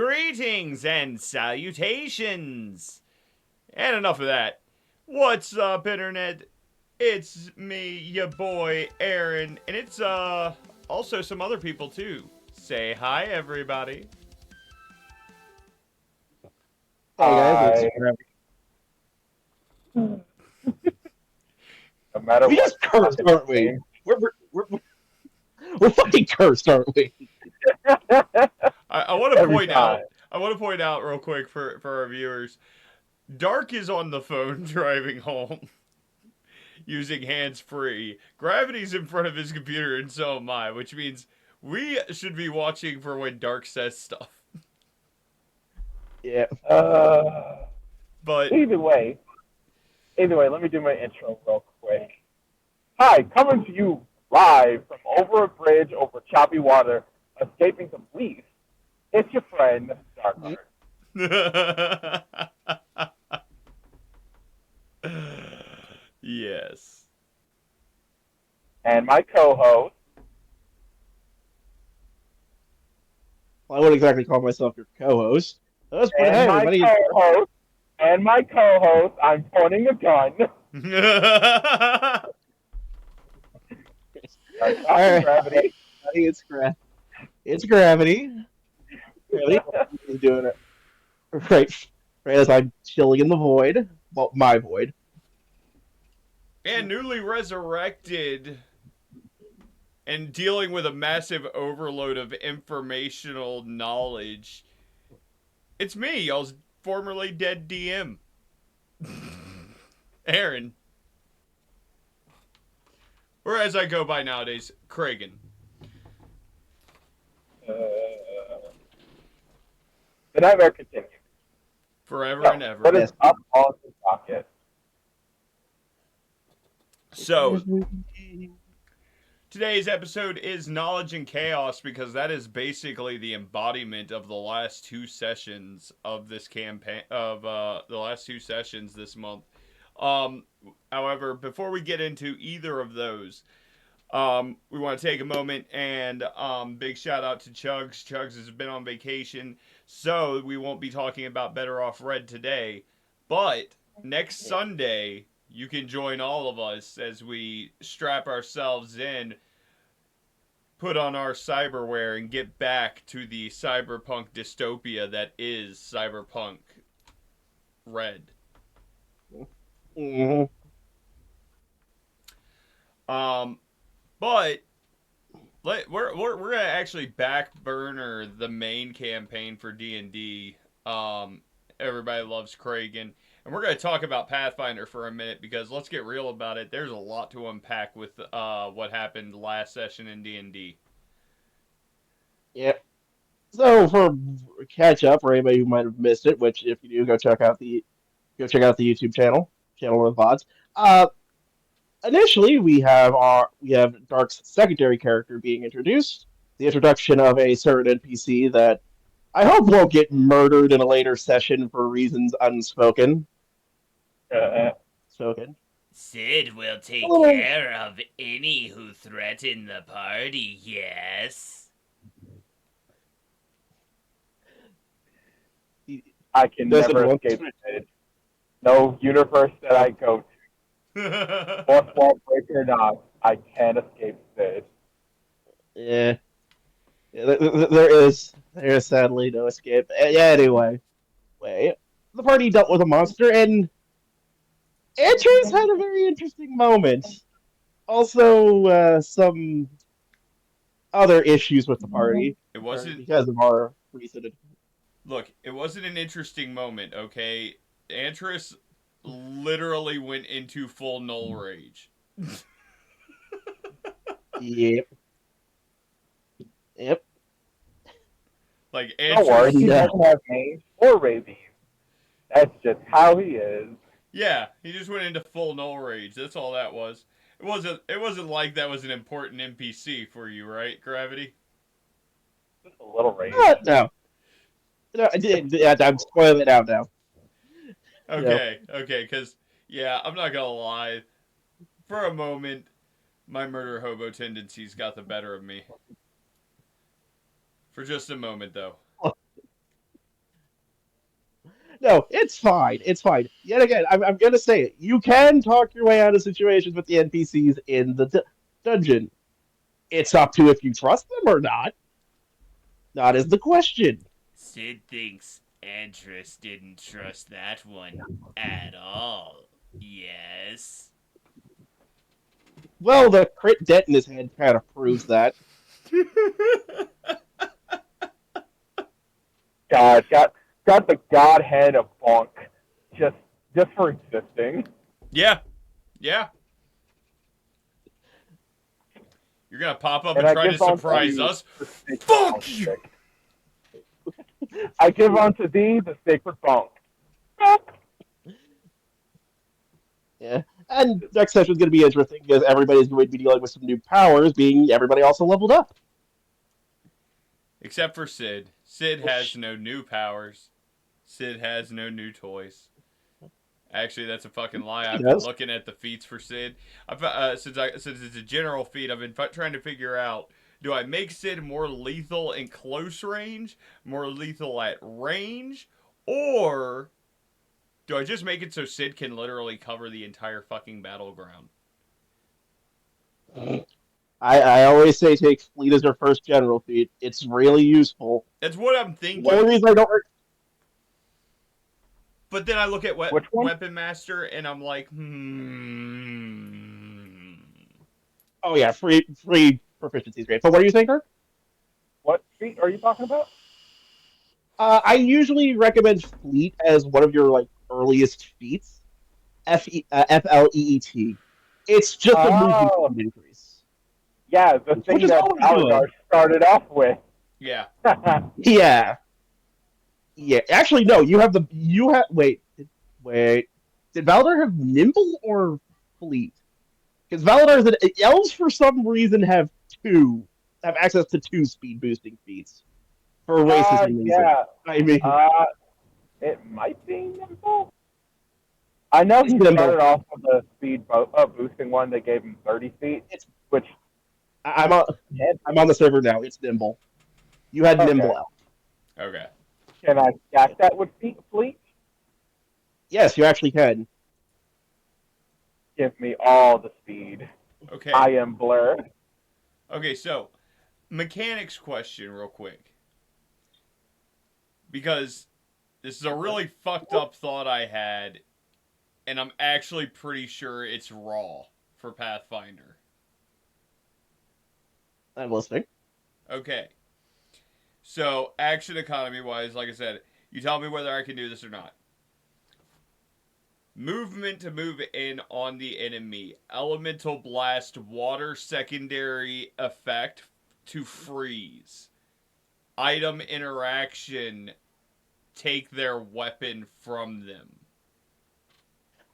Greetings and salutations. And enough of that. What's up, Internet? It's me, your boy, Aaron, and it's, also some other people, too. Say hi, everybody. Hey guys, it's I, no matter we what, just cursed, aren't we? game. We're fucking cursed, aren't we? I want to Every point out, time. real quick for our viewers, Dark is on the phone driving home using hands free. Gravity's in front of his computer, and so am I, which means we should be watching for when Dark says stuff. Yeah. Uh, But either way, let me do my intro real quick. Hi, coming to you live from over a bridge over choppy water, escaping some police. It's your friend, Darkheart. yes. And my co-host, Well, I wouldn't exactly call myself your co-host. But hey, and my everybody. co-host, and my co-host, I'm pointing a gun. All Talking right, gravity. it's It's Gravity. Gravity is doing it right as I'm chilling in the void. Well, my void. and newly resurrected and dealing with a massive overload of informational knowledge. It's me, y'all's formerly dead DM. Aaron. Or as I go by nowadays, Kragan. Uh, the nightmare continues. Forever So, and ever. what is Yes. up on the docket? So, today's episode is Knowledge and Chaos because that is basically the embodiment of the last two sessions of this campaign, of the last two sessions this month. However, before we get into either of those, we want to take a moment and big shout out to Chugs. Chugs has been on vacation, so we won't be talking about Better Off Red today. But next Sunday, you can join all of us as we strap ourselves in, put on our cyberware, and get back to the cyberpunk dystopia that is Cyberpunk Red. Mhm. But we're gonna actually back burner the main campaign for D&D. Everybody loves Kragan, and we're gonna talk about Pathfinder for a minute because let's get real about it. There's a lot to unpack with what happened last session in D&D. Yeah. So for catch up for anybody who might have missed it, which if you do, go check out the YouTube channel of VODs. Initially we have Dark's secondary character being introduced. The introduction of a certain NPC that I hope won't get murdered in a later session for reasons unspoken. Uh, Spoken. Sid will A take little. care of any who threaten the party, yes. I can Doesn't never want escape to. it. No universe that I go to, fourth wall break or not, I can't escape Sid. Yeah. There is sadly no escape. Yeah. Anyway, the party dealt with a monster, and Andrews had a very interesting moment. Also, some other issues with the party it occurred wasn't because of our recent. Look, it wasn't an interesting moment, okay? Antris literally went into full null rage. Yep, yep. Like Don't worry, Antris, he Yeah. doesn't have names or rabies. That's just how he is. yeah, he just went into full null rage. That's all that was. It wasn't like that was an important NPC for you, right, Gravity? Just a little rage. No, no, I'm spoiling it out now. No, Okay, cuz yeah, I'm not going to lie. For a moment, my murder hobo tendencies got the better of me. For just a moment though. No, it's fine. It's fine. Yet again, I'm gonna say it. You can talk your way out of situations with the NPCs in the dungeon. It's up to if you trust them or not. Not is the question. Sid thinks Andrus didn't trust that one at all. Yes. Well, the crit dent in his head kind of proves that. God, got the godhead of Bonk just for existing. Yeah. Yeah. You're gonna pop up And and I try to give on surprise to us? the sacred Fuck bonk you! stick. I give unto thee the sacred bonk. Yeah. And next session is going to be interesting because everybody's going to be dealing with some new powers, being everybody also leveled up. Except for Sid. Sid has no new powers. Sid has no new toys. Actually, that's a fucking lie. I've been looking at the feats for Sid. Since it's a general feat, I've been trying to figure out: do I make Sid more lethal in close range, more lethal at range, or do I just make it so Sid can literally cover the entire fucking battleground? I always say take Fleet as your first general feat. It's really useful. That's what I'm The thinking. only reason I don't. But then I look at Which one? Weapon Master and I'm like, Oh yeah, free proficiency is great. But what are you saying, Kirk? What feat are you talking about? I usually recommend Fleet as one of your like earliest feats. FLEET. It's just a movement Oh, speed increase. yeah, the Which thing is that always Balgar good. started off with. Yeah. Yeah. Yeah. Actually, no. Wait. Did Valadar have Nimble or Fleet? Because elves for some reason have access to two speed boosting feats for races and reasons. Yeah. I mean, It might be Nimble. I know It's he Nimble. started off with the speed boosting one that gave him 30 feet, which I'm on the server now. It's Nimble. You had Okay. Nimble out. Okay. can I stack that with Fleet? Yes, you actually can. Give me all the speed. Okay. I am Blur. Okay, so mechanics question real quick. Because this is a really fucked up thought I had, and I'm actually pretty sure it's raw for Pathfinder. I'm listening. Okay. So, action economy wise, like I said, you tell me whether I can do this or not. Movement to move in on the enemy. Elemental blast, water secondary effect to freeze. Item interaction, take their weapon from them.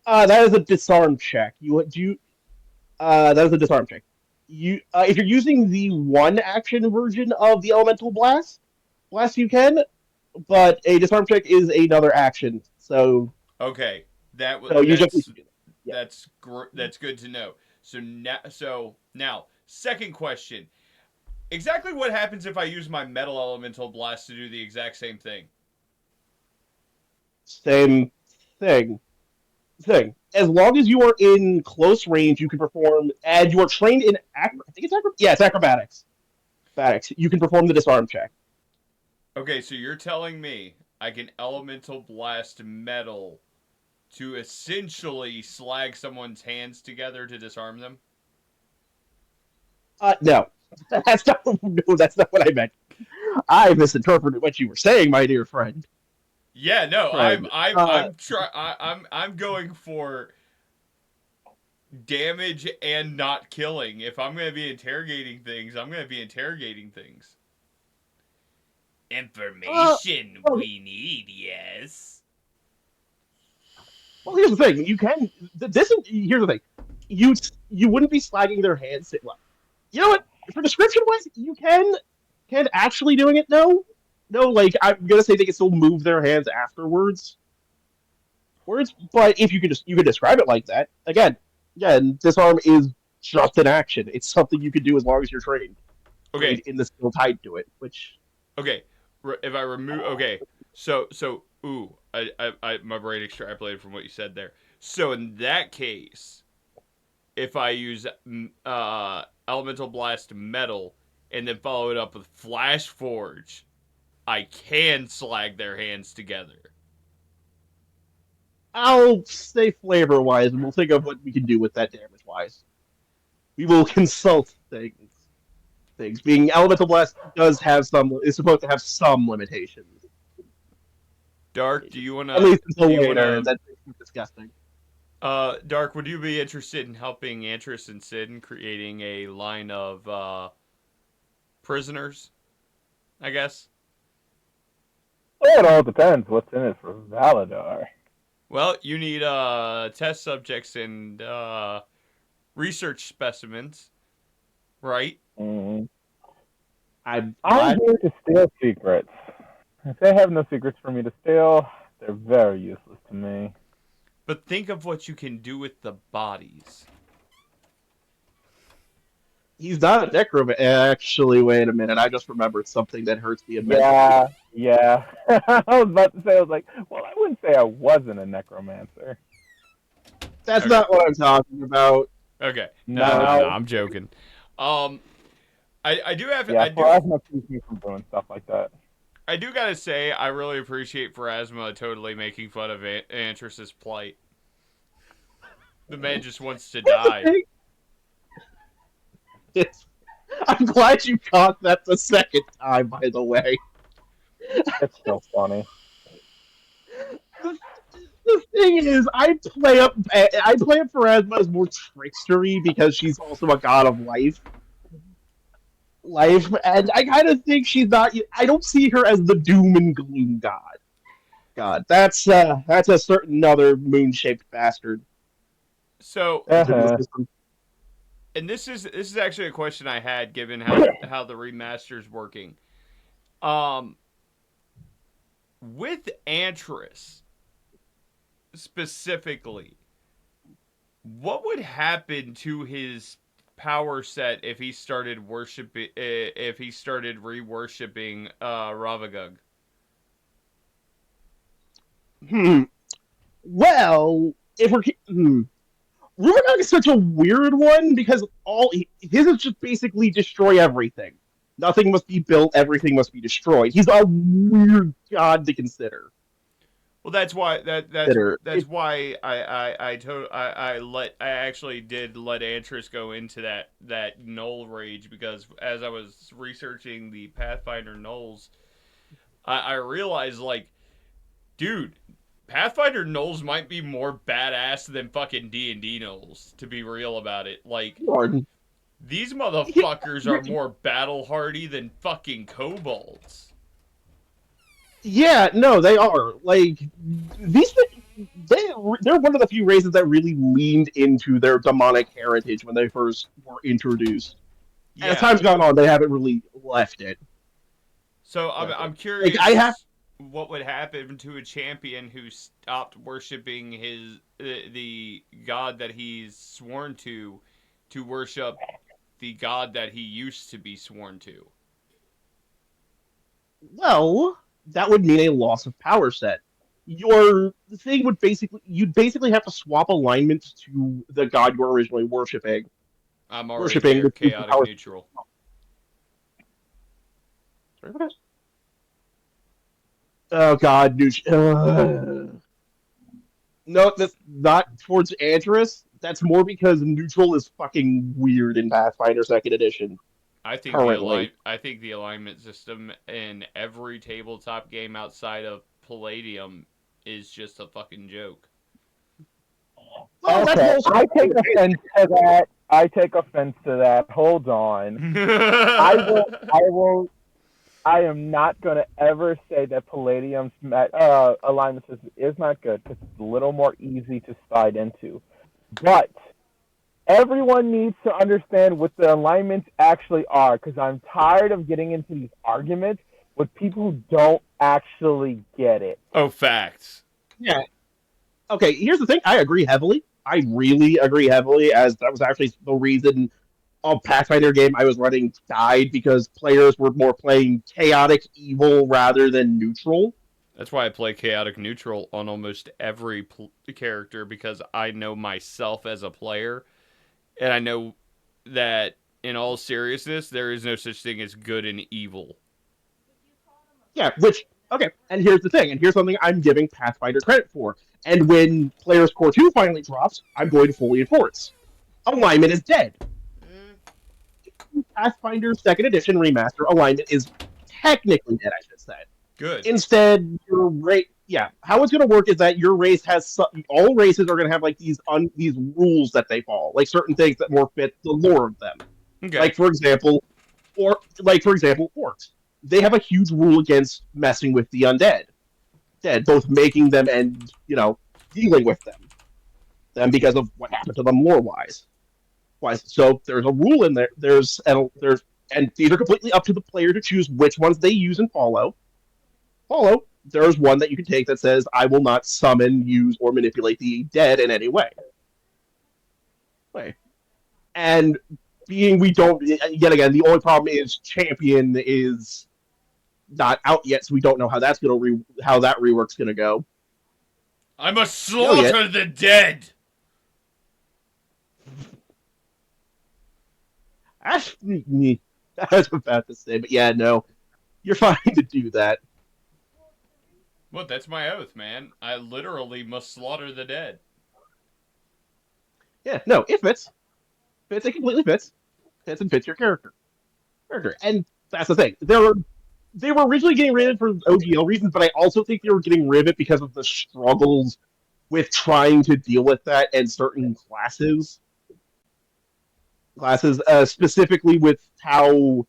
That is a disarm check. That is a disarm check. If you're using the one action version of the elemental blast you can, but a disarm check is another action. So Okay, yeah. that's good to know. So now second question: exactly what happens if I use my metal elemental blast to do the exact same thing? Same thing. As long as you are in close range, you can perform, and you are trained in I think it's acrobatics. You can perform the disarm check. Okay, so you're telling me I can elemental blast metal to essentially slag someone's hands together to disarm them? No, that's not. No, that's not what I meant. I misinterpreted what you were saying, my dear friend. Yeah, no, Friend. I'm going for damage and not killing. If I'm going to be interrogating things, I'm going to be interrogating things. Information we need, yes. Well, here's the thing. Here's the thing. You wouldn't be slagging their hands. Well, you know what? For description wise, you can actually doing it. No, like I'm gonna say they can still move their hands afterwards. But if you could describe it like that again, disarm is just an action. It's something you can do as long as you're trained. Okay. In the skill tied to it, which. Okay, if I remove. Okay, so my brain extrapolated from what you said there. So in that case, if I use Elemental Blast Metal and then follow it up with Flash Forge, I can slag their hands together. I'll say flavor-wise, and we'll think of what we can do with that damage-wise. We will consult things. Being Elemental Blast is supposed to have some limitations. Dark, do you want to... At least until later, that's disgusting. Dark, would you be interested in helping Antris and Sid in creating a line of prisoners, I guess? Well, it all depends what's in it for Valadar. Well, you need test subjects and research specimens, right? Mm-hmm. I'm here to steal secrets. If they have no secrets for me to steal, they're very useless to me. But think of what you can do with the bodies. He's not a necromancer. Actually, wait a minute. I just remembered something that hurts me immensely. Yeah. I was about to say, well, I wouldn't say I wasn't a necromancer. That's not what I'm talking about. Okay. No, I'm joking. I do have... Yeah, Pharasma keeps me from doing stuff like that. I do gotta say, I really appreciate Pharasma totally making fun of Antris's plight. The man just wants to die. I'm glad you caught that the second time, by the way. It's so funny. The thing is, I play up Pharasma as more trickstery because she's also a god of life. And I kind of think she's not. I don't see her as the doom and gloom god. That's a certain other moon-shaped bastard. So, and this is actually a question I had, given how the remaster's working. With Antris specifically, what would happen to his power set if he started re-worshipping Ravagug? Well, if Ravagug is such a weird one because his is just basically destroy everything. Nothing must be built. Everything must be destroyed. He's a weird god to consider. Well, that's why why I actually did let Antris go into that Null rage, because as I was researching the Pathfinder Nulls, I realized, like, dude, Pathfinder Nulls might be more badass than fucking D&D Nulls, to be real about it. Like, these motherfuckers are more battle hardy than fucking kobolds. Yeah, no, they are. Like, they're one of the few races that really leaned into their demonic heritage when they first were introduced. Yeah. As time's gone on, they haven't really left it. So I'm curious, what would happen to a champion who stopped worshiping the god that he's sworn to worship the god that he used to be sworn to? Well, that would mean a loss of power set. Your thing would you'd basically have to swap alignment to the god you were originally worshipping. I'm already there, chaotic neutral. Oh god, no, that's not towards Antris. That's more because neutral is fucking weird in Pathfinder 2nd Edition. I think the alignment system in every tabletop game outside of Palladium is just a fucking joke. Well, okay, I take offense to that. Hold on. I am not going to ever say that Palladium's alignment system is not good, because it's a little more easy to slide into. But everyone needs to understand what the alignments actually are, because I'm tired of getting into these arguments with people who don't actually get it. Oh, facts. Yeah. Okay, here's the thing. I agree heavily. I really agree heavily, as that was actually the reason a Pathfinder game I was running died, because players were more playing chaotic evil rather than neutral. That's why I play chaotic neutral on almost every character, because I know myself as a player, and I know that in all seriousness, there is no such thing as good and evil. Yeah, which okay, and here's the thing, and here's something I'm giving Pathfinder credit for. And when Players Core 2 finally drops, I'm going to fully enforce. Alignment is dead. Pathfinder Second Edition Remaster alignment is technically dead, I should say. Good. Instead, your race, yeah, how it's going to work is that your race has all races are going to have like these rules that they follow, like certain things that more fit the lore of them. Okay. Like for example, orcs. They have a huge rule against messing with the undead, both making them and dealing with them because of what happened to them lore wise. So there's a rule in there. And these are completely up to the player to choose which ones they use and follow. There's one that you can take that says, I will not summon, use, or manipulate the dead in any way. And being we don't, yet again, the only problem is Champion is not out yet, so we don't know how that's gonna how that rework's gonna go. I must slaughter the dead. I was about to say, but yeah, no, you're fine to do that. What? That's my oath, man. I literally must slaughter the dead. Yeah, no, it fits. It completely fits. Fits and fits your character. And that's the thing. They were originally getting rid of it for OGL reasons, but I also think they were getting rid of it because of the struggles with trying to deal with that and certain classes. Specifically with how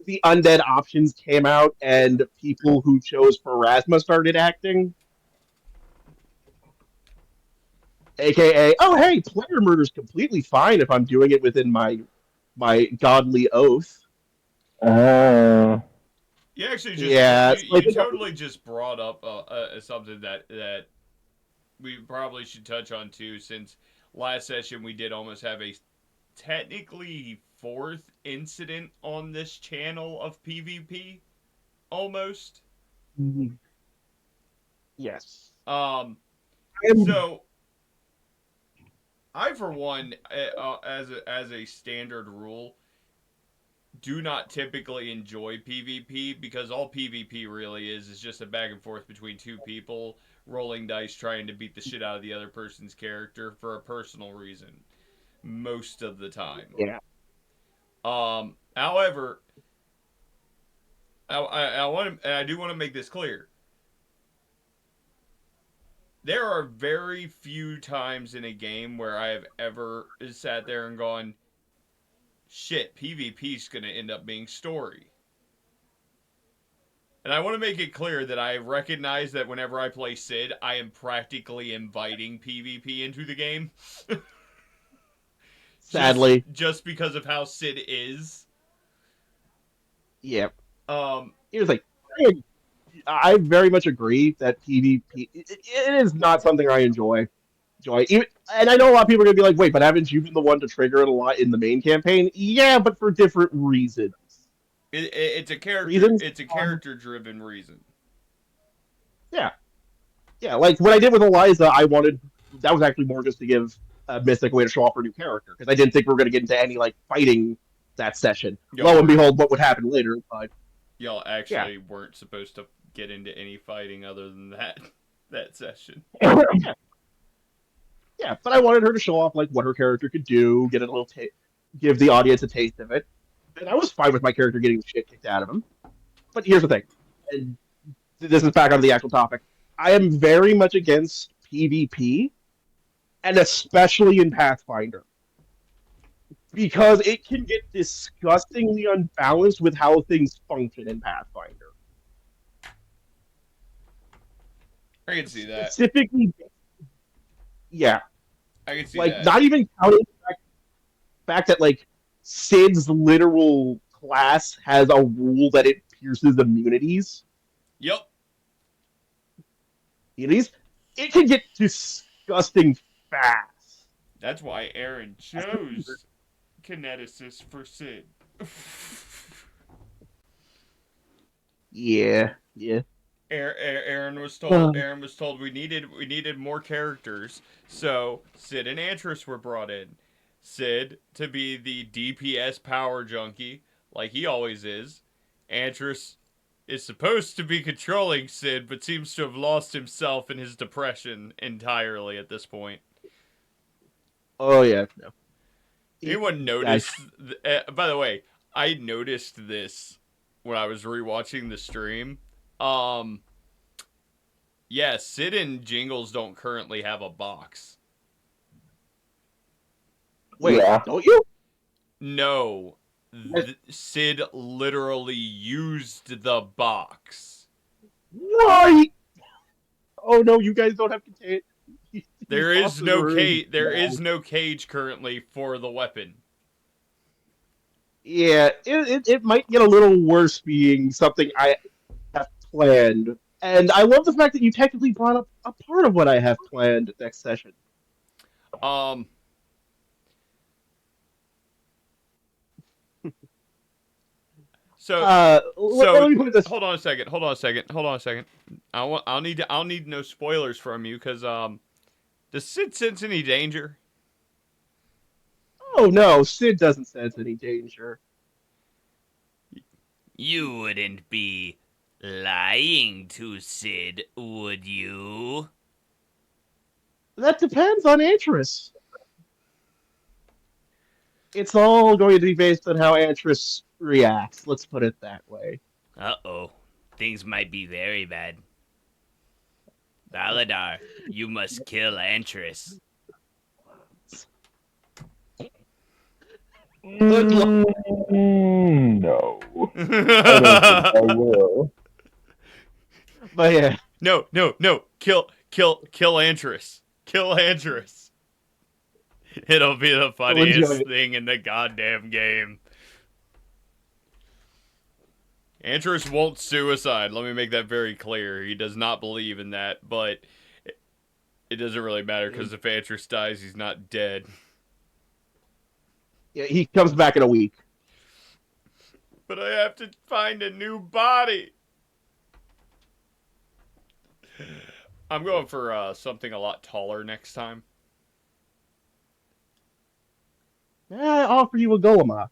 the undead options came out and people who chose Pharasma started acting. AKA, oh hey, player murder's completely fine if I'm doing it within my godly oath. You actually you totally just brought up something that we probably should touch on too, since last session we did almost have a technically fourth incident on this channel of PvP, almost. Yes. So I, for one, as a standard rule, do not typically enjoy PvP, because all PvP really is just a back and forth between two people rolling dice trying to beat the shit out of the other person's character for a personal reason most of the time. Yeah. However, I do want to make this clear. There are very few times in a game where I have ever sat there and gone, shit, PvP's going to end up being story. And I want to make it clear that I recognize that whenever I play Sid, I am practically inviting PvP into the game. Sadly. Just because of how Sid is. Yeah. Here's like, I very much agree that PvP, it is not something I enjoy. And I know a lot of people are going to be like, wait, but haven't you been the one to trigger it a lot in the main campaign? Yeah, but for different reasons. It's a character-driven reason. Yeah. Yeah, like what I did with Eliza, that was actually more just to give Mystic a way to show off her new character, because I didn't think we were going to get into any like fighting that session. Lo and behold, what would happen later, but y'all actually weren't supposed to get into any fighting other than that session. Yeah, but I wanted her to show off like what her character could do, get a little give the audience a taste of it. And I was fine with my character getting the shit kicked out of him. But here's the thing, and this is back on the actual topic. I am very much against PvP, and especially in Pathfinder, because it can get disgustingly unbalanced with how things function in Pathfinder. I can see that. Specifically, yeah. I can see like, that. Not even counting the fact that, like, Sid's literal class has a rule that it pierces immunities. Yep. It can get disgusting fast. That's why Aaron chose Kineticist for Sid. Yeah. Aaron was told. Aaron was told we needed more characters, so Sid and Antris were brought in. Sid to be the DPS power junkie, like he always is. Antris is supposed to be controlling Sid, but seems to have lost himself in his depression entirely at this point. Oh yeah, no. Anyone notice? By the way, I noticed this when I was rewatching the stream. Yeah, Sid and Jingles don't currently have a box. Wait, Yeah. don't you? No, Sid literally used the box. Right. Oh no, you guys don't have contain. There is no cage. There is no cage currently for the weapon. Yeah, it might get a little worse being something I have planned. And I love the fact that you technically brought up a part of what I have planned next session. So, let me put this. hold on a second. I'll need no spoilers from you because does Sid sense any danger? Oh no, Sid doesn't sense any danger. You wouldn't be lying to Sid, would you? That depends on Antris. It's all going to be based on how Antris reacts. Let's put it that way. Uh-oh. Things might be very bad. Baladar, you must kill Antris. No. I don't think I will. But yeah. No. Kill Antris. Kill Antris. It'll be the funniest thing in the goddamn game. Antris won't suicide. Let me make that very clear. He does not believe in that, but it doesn't really matter because if Antris dies, he's not dead. Yeah, he comes back in a week. But I have to find a new body. I'm going for something a lot taller next time. I offer you a Golema.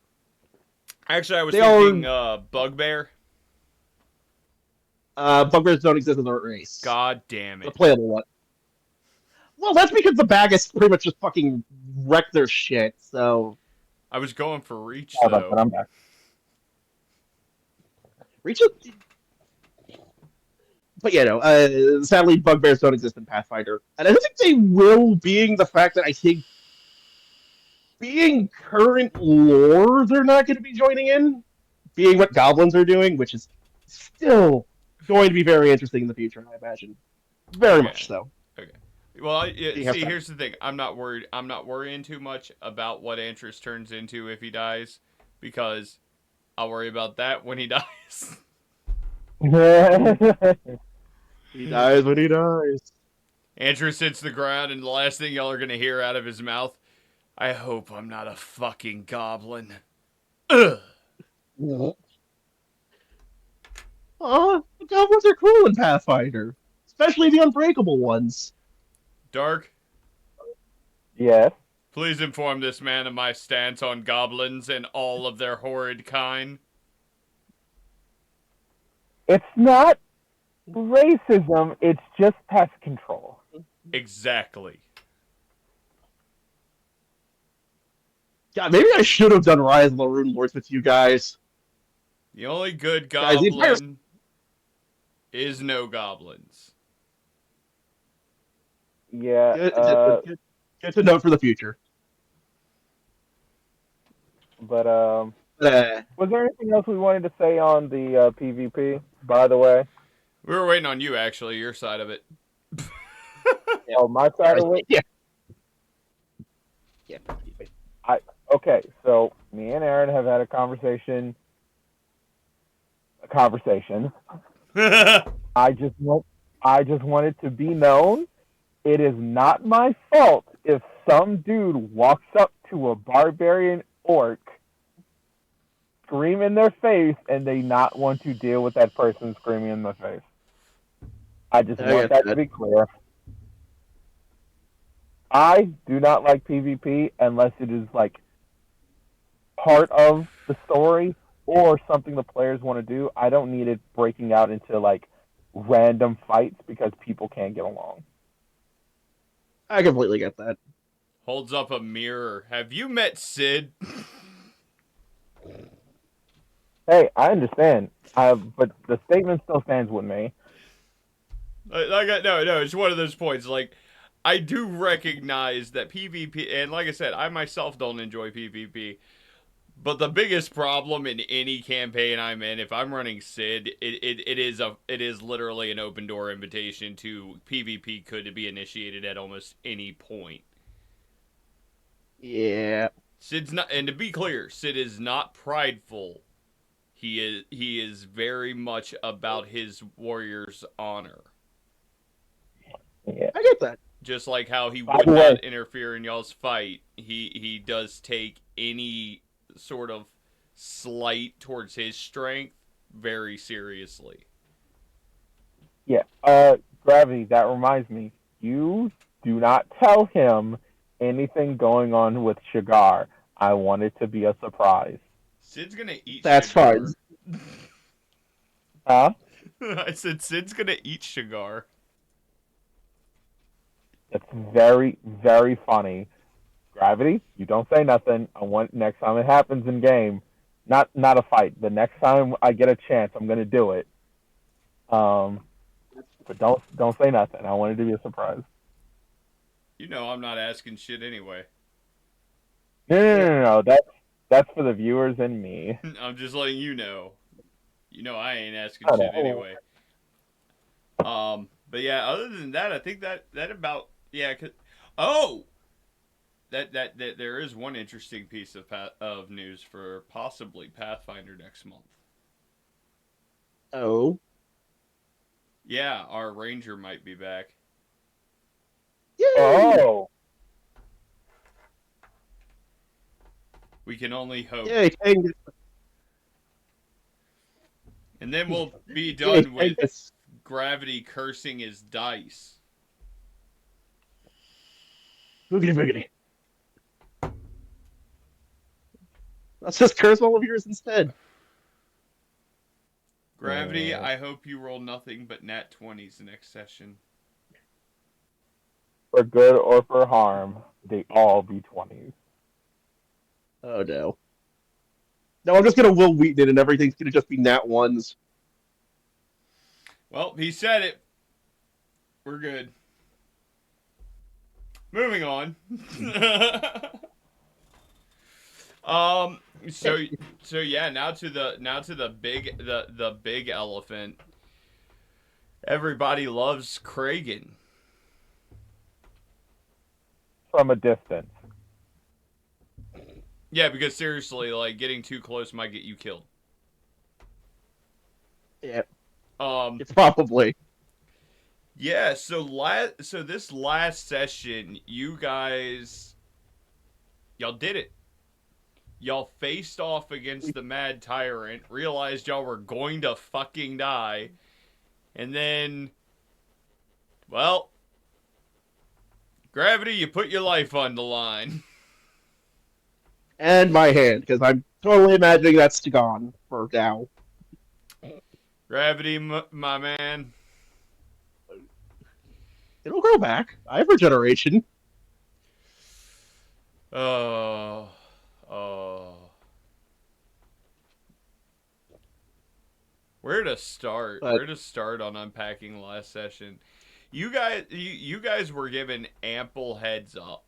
Actually, I was thinking Bugbear. Bugbears don't exist as a race. God damn The it. playable one. Well, that's because the Baggas pretty much just fucking wrecked their shit, so... I was going for Reach, Oh, though. but I'm back. Reach it? But yeah, no, sadly, Bugbears don't exist in Pathfinder. And I don't think they will, being the fact that I think being current lore, they're not going to be joining in. Being what goblins are doing, which is still going to be very interesting in the future, I imagine. Very much so. Okay. Well, Yeah, see, here's the thing. I'm not worried. I'm not worrying too much about what Antris turns into if he dies, because I'll worry about that when he dies. He dies when he dies. Antris hits the ground, and the last thing y'all are gonna hear out of his mouth, I hope I'm not a fucking goblin. Ugh. Aw, the goblins are cool in Pathfinder. Especially the unbreakable ones. Dark, Yes. please inform this man of my stance on goblins and all of their horrid kind. It's not racism, it's just pest control. Exactly. God, maybe I should have done Rise of the Rune Lords with you guys. The only good Guys, the goblin entire- is no goblins. Yeah. Good to note for the future. But Uh, was there anything else we wanted to say on the PvP? By the way, We were waiting on you, actually, your side of it. oh, my side of it. yeah. Okay, so me and Aaron have had a conversation. I just want it to be known. It is not my fault if some dude walks up to a barbarian orc, scream in their face, and they not want to deal with that person screaming in their face. I just I want get that to be clear. I do not like PvP unless it is like part of the story or something the players want to do. I don't need it breaking out into like random fights because people can't get along. I completely get that. Holds up a mirror. Have you met Sid? Hey, I understand. But the statement still stands with me. No, it's one of those points. Like, I do recognize that PvP, and like I said, I myself don't enjoy PvP. But the biggest problem in any campaign I'm in, if I'm running Sid, it is literally an open door invitation to PvP could be initiated at almost any point. Yeah. Sid's not, and to be clear, Sid is not prideful. He is very much about his warrior's honor. Yeah. I get that. Just like how he By would the way- not interfere in y'all's fight, he does take any sort of slight towards his strength very seriously. Yeah. Gravity, that reminds me. You do not tell him anything going on with Shigar. I want it to be a surprise. Sid's gonna eat That's Shigar. Huh? I said Sid's gonna eat Shigar. It's very, very funny. Gravity, you don't say nothing. I want next time it happens in game, not a fight. The next time I get a chance, I'm gonna do it. But don't say nothing. I want it to be a surprise. You know I'm not asking shit anyway. No. That's for the viewers and me. I'm just letting you know. You know I ain't asking I shit know. anyway. But yeah, other than that, I think that about yeah. That there is one interesting piece of news for possibly Pathfinder next month. Oh. Yeah, our ranger might be back. Yay! Oh, We can only hope. Yay, Kangas. And then we'll be Yay, done with Kangas. Gravity cursing his dice. Boogity boogity. Let's just curse all of yours instead. Gravity, Yeah. I hope you roll nothing but nat 20s the next session. for good or for harm, they all be 20s. Oh no. No, I'm just gonna Will Wheaton it and everything's gonna just be nat ones. Well, he said it. We're good. Moving on. So yeah, now to the big elephant. Everybody loves Kragan. From a distance. Yeah, because seriously, like getting too close might get you killed. Yeah, Um probably. Yeah, so this last session, y'all did it. Y'all faced off against the Mad Tyrant, realized y'all were going to fucking die, and then, well, Gravity, you put your life on the line. And my hand, because I'm totally imagining that's gone for now. Gravity, my man. It'll grow back. I have regeneration. Oh. Where to start? But- Where to start on unpacking last session? You guys were given ample heads up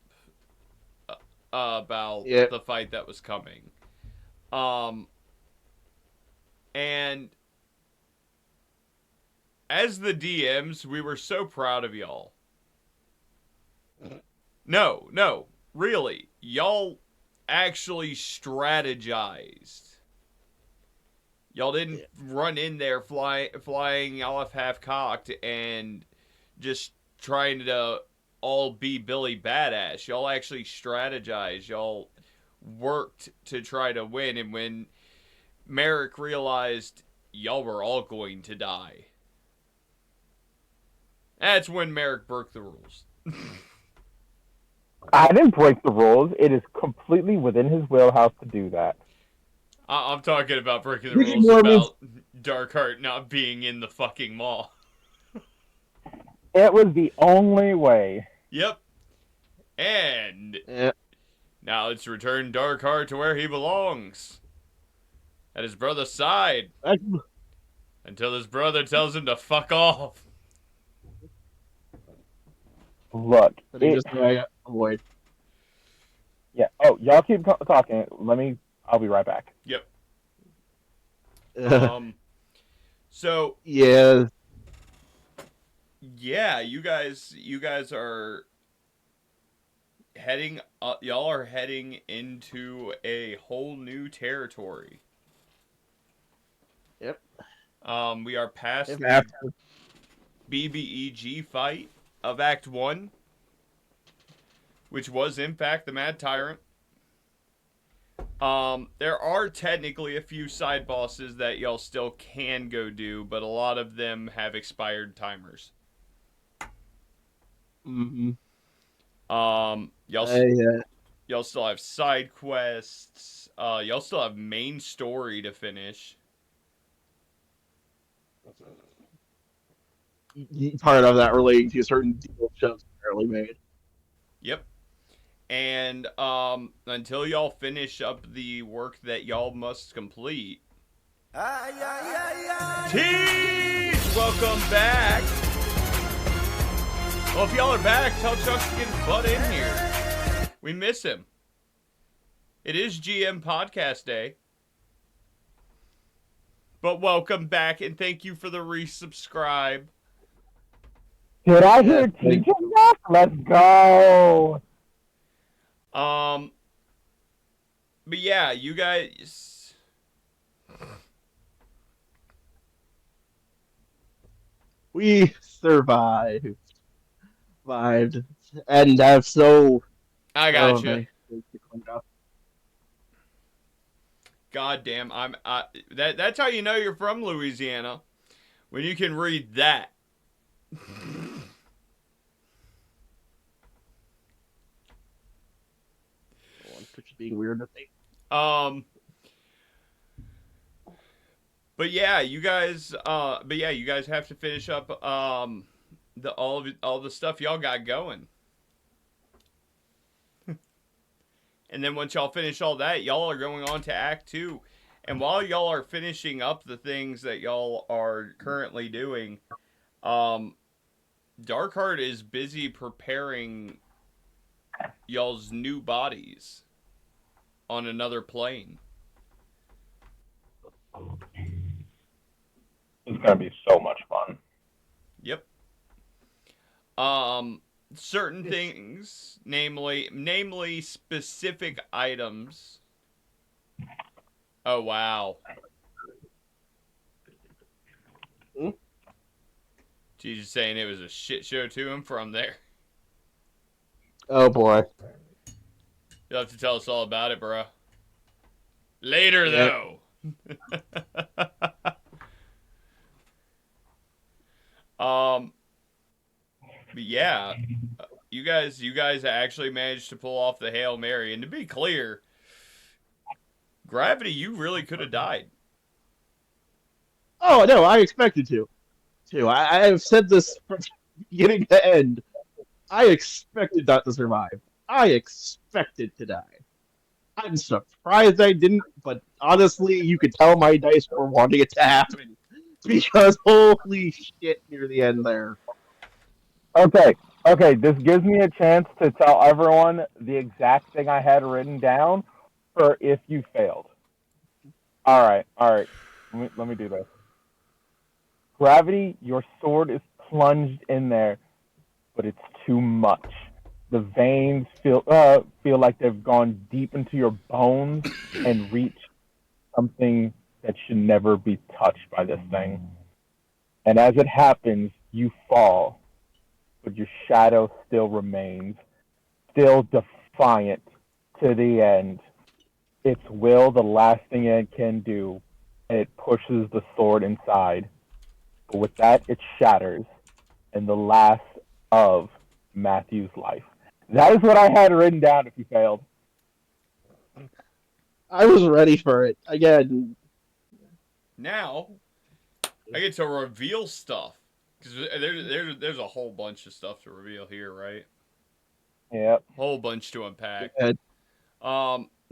about Yeah. the fight that was coming. And as the DMs, we were so proud of y'all. No, really. Y'all actually strategized. Y'all didn't run in there flying off half-cocked and just trying to all be Billy Badass. Y'all actually strategized. Y'all worked to try to win. And when Merrick realized y'all were all going to die, That's when Merrick broke the rules. I didn't break the rules. It is completely within his wheelhouse to do that. I'm talking about breaking the Rick and rules Mormon's- about Darkheart not being in the fucking mall. It was the only way. Yep. And Yeah. now let's return Darkheart to where he belongs. At his brother's side. Until his brother tells him to fuck off. Look, But he just avoid. yeah. Oh, y'all keep talking. I'll be right back. Yep. Uh, So yeah. yeah, you guys are heading up, y'all are heading into a whole new territory. Yep. We are past If the after BBEG fight of Act 1, which was in fact the Mad Tyrant. There are technically a few side bosses that y'all still can go do, but a lot of them have expired timers. Mm-hmm. Y'all still have side quests. Y'all still have main story to finish. Part of that relating to certain deal shows apparently made. Yep. And until y'all finish up the work that y'all must complete. Tease! Welcome back. Well, if y'all are back, tell Chuck to get his butt in here. We miss him. It is GM Podcast Day. But welcome back, and thank you for the resubscribe. Did I hear TJ back? Let's go. But yeah, you guys. We survived, and have so. I got you. Okay. God damn, that's how you know you're from Louisiana, when you can read that. Which is being weird to think. But yeah, you guys have to finish up all the stuff y'all got going. And then once y'all finish all that, y'all are going on to Act 2. And while y'all are finishing up the things that y'all are currently doing, Darkheart is busy preparing y'all's new bodies on another plane. It's gonna be so much fun. Yep. Certain things, namely specific items. Oh wow. She's just saying it was a shit show to him from there. Oh boy. You'll have to tell us all about it, bro. Later, Yep. though. But yeah, you guys actually managed to pull off the Hail Mary, and to be clear, Gravity, you really could have died. Oh no, I expected to. I have said this from beginning to end. I expected not to survive. I expected to die. I'm surprised I didn't, but honestly, you could tell my dice were wanting it to happen. Because holy shit near the end there. Okay, this gives me a chance to tell everyone the exact thing I had written down for if you failed. All right. Let me do this. Gravity, your sword is plunged in there, but it's too much. The veins feel like they've gone deep into your bones and reached something that should never be touched by this thing. And as it happens, you fall, but your shadow still remains, still defiant to the end. Its will, the last thing it can do, and it pushes the sword inside. But with that, it shatters, and the last of Matthew's life. That is what I had written down if you failed. I was ready for it. Again, Now I get to reveal stuff because there's a whole bunch of stuff to reveal here, right? Yep. Whole bunch to unpack. Good.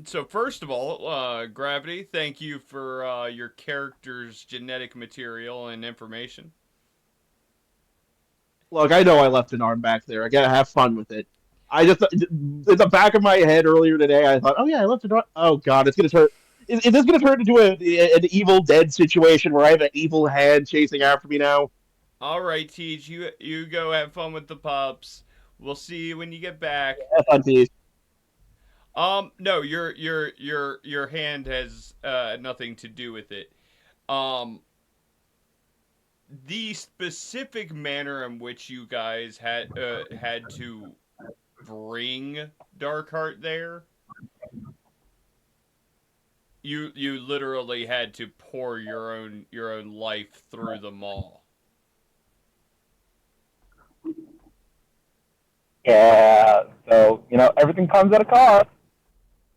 So first of all, Gravity, thank you for your character's genetic material and information. Look, I know I left an arm back there. I gotta have fun with it. I just, in the back of my head earlier today, I thought, oh yeah, I left an arm. Oh god, it's gonna turn. Is this gonna turn into an Evil Dead situation where I have an evil hand chasing after me now? All right, Teach, you go have fun with the pups. We'll see you when you get back. Have fun, Tease. No, your hand has nothing to do with it. The specific manner in which you guys had to bring Darkheart there, you literally had to pour your own life through the maw. Yeah. So everything comes at a cost.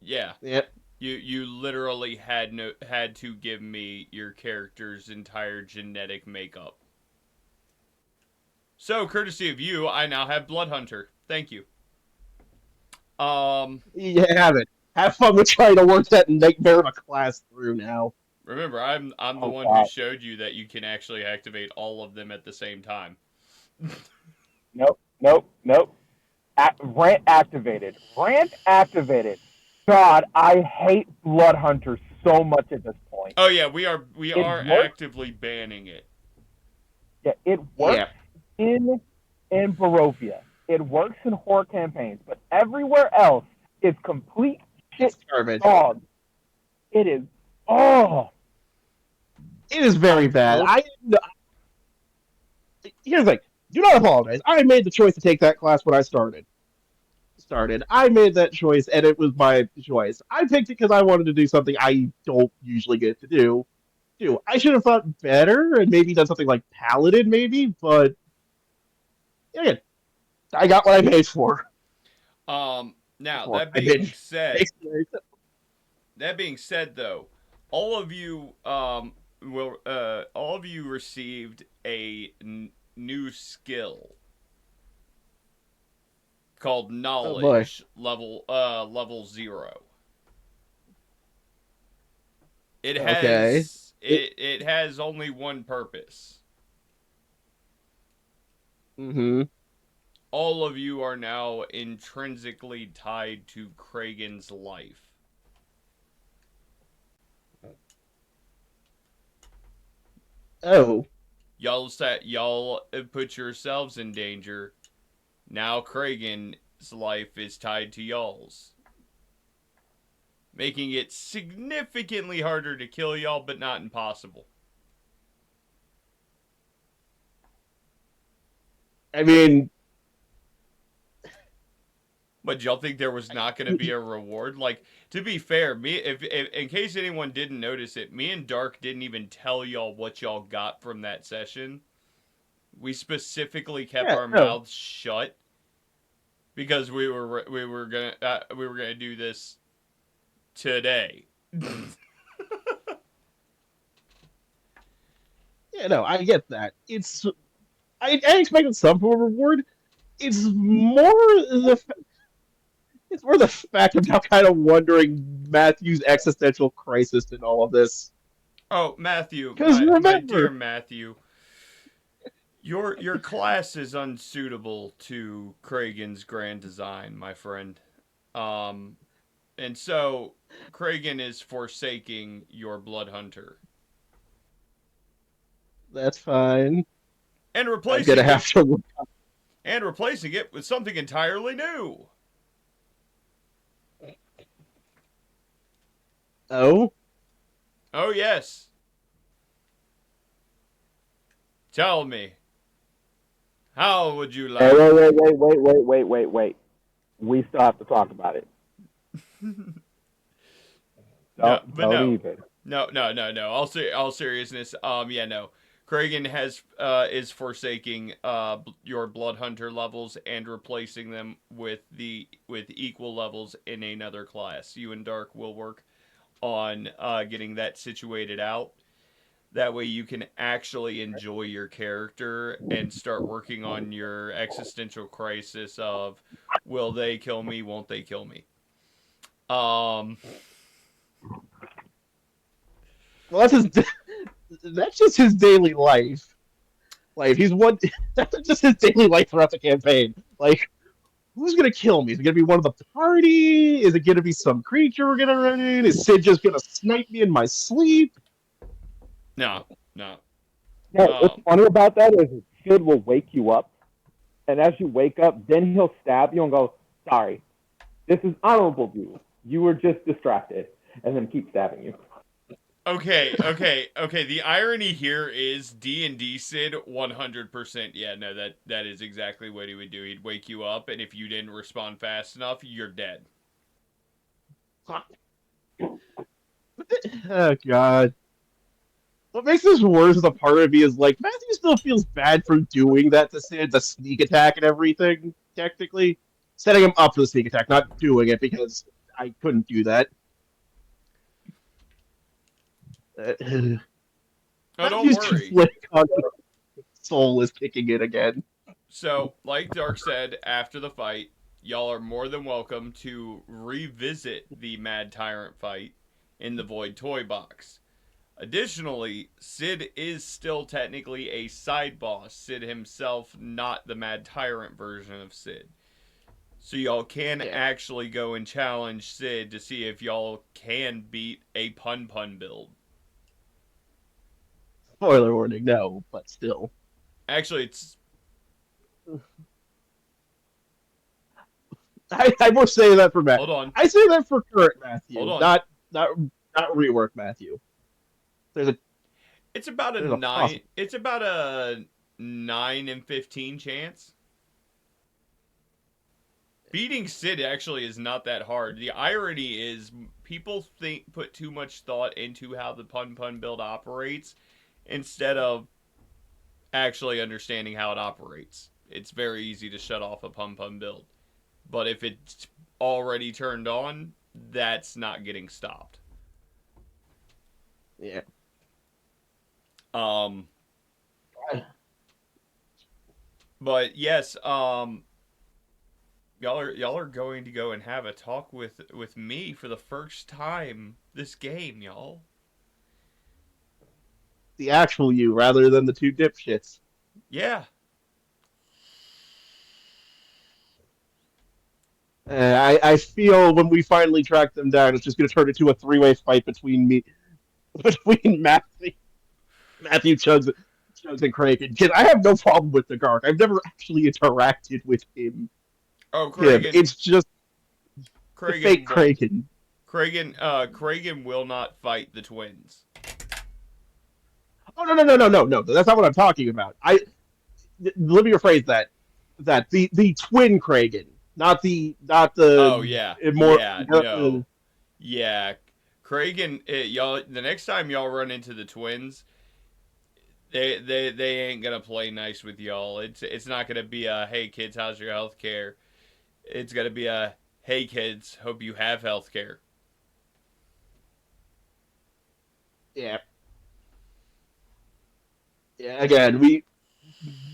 Yeah. Yep. You literally had to give me your character's entire genetic makeup. So, courtesy of you, I now have Bloodhunter. Thank you. You have it. Have fun with trying to work that nightmare of a class through now. Remember, I'm the one God. who showed you that you can actually activate all of them at the same time. Nope. Rant activated. God, I hate Bloodhunter so much at this point. Oh yeah, we are works. actively banning it. Yeah, it works Yeah. in Barovia. It works in horror campaigns, but everywhere else it's complete shit It's garbage. dog. It is. Oh, It is very bad. Here's the thing. Do not apologize. I made the choice to take that class when I started. I made that choice, and it was my choice. I picked it because I wanted to do something I don't usually get to do. I should have thought better and maybe done something like Paladin, maybe, but again, I got what I paid for. Now Well, that I being did. said, though, all of you received a new skill called knowledge level 0. It has it has only one purpose. Mm-hmm. All of you are now intrinsically tied to Kragen's life. Oh. Y'all put yourselves in danger. Now Kragen's life is tied to y'all's, making it significantly harder to kill y'all, but not impossible. I mean, But y'all think there was not going to be a reward? Like, to be fair, if in case anyone didn't notice it, me and Dark didn't even tell y'all what y'all got from that session. We specifically kept our mouths shut because we were gonna do this today. Yeah, no, I get that. I expected some form of reward. It's more the fact of now kind of wondering Matthew's existential crisis in all of this. Oh, Matthew, Remember, my dear Matthew, your class is unsuitable to Kragen's grand design, my friend. And so Kragen is forsaking your Bloodhunter. That's fine. And I'm replacing gonna have to. And replacing it with something entirely new. Oh? Oh, yes. Tell me. How would you like... Wait. We still have to talk about it. Don't even. No. All seriousness. Yeah, no. Kragan is forsaking your Blood Hunter levels and replacing them with equal levels in another class. You and Dark will work on getting that situated out. That way you can actually enjoy your character and start working on your existential crisis of will they kill me, won't they kill me? Um Well, that's just his daily life. Like he's one. That's just his daily life throughout the campaign. Like, who's gonna kill me? Is it gonna be one of the party? Is it gonna be some creature we're gonna run in? Is Sid just gonna snipe me in my sleep? no, no. Yeah, what's funny about that is Sid will wake you up, and as you wake up, then he'll stab you and go, "Sorry, this is honorable view. You were just distracted," and then keep stabbing you. Okay. The irony here is D&D Sid 100%. Yeah, no, that is exactly what he would do. He'd wake you up, and if you didn't respond fast enough, you're dead. Oh God. What makes this worse is a part of me is like Matthew still feels bad for doing that to Sid, the sneak attack and everything. Technically, setting him up for the sneak attack, not doing it because I couldn't do that. Oh, don't Matthew's worry. conflict on soul is kicking in again. So, like Dark said, after the fight, y'all are more than welcome to revisit the Mad Tyrant fight in the Void Toy Box. Additionally, Sid is still technically a side boss. Sid himself, not the Mad Tyrant version of Sid. So y'all can actually go and challenge Sid to see if y'all can beat a Pun build. Spoiler warning, no, but still. Actually, it's I will say that for Matthew. hold on. I say that for current Matthew, Hold on. not rework Matthew. It's about a there's a 9. It's about a 9 in 15 chance. Beating Sid actually is not that hard. The irony is people put too much thought into how the Pun build operates instead of actually understanding how it operates. It's very easy to shut off a Pun build. But if it's already turned on, that's not getting stopped. Yeah. But yes, y'all are going to go and have a talk with me for the first time this game, y'all. The actual you rather than the two dipshits. Yeah. I feel when we finally track them down, it's just going to turn into a three-way fight between Matthew Chugs, and Craig. Because I have no problem with the Garg. I've never actually interacted with him. Oh, Kragan. It's just Kragan, fake Kragan. Kragan will not fight the twins. Oh no! That's not what I'm talking about. Let me rephrase that. The twin Kragan, not the. Oh yeah. No. Yeah. Kragan, y'all. The next time y'all run into the twins, they ain't gonna play nice with y'all. It's not gonna be a hey kids, how's your health care? It's gonna be a hey kids, hope you have health care. Yeah. Yeah. Again,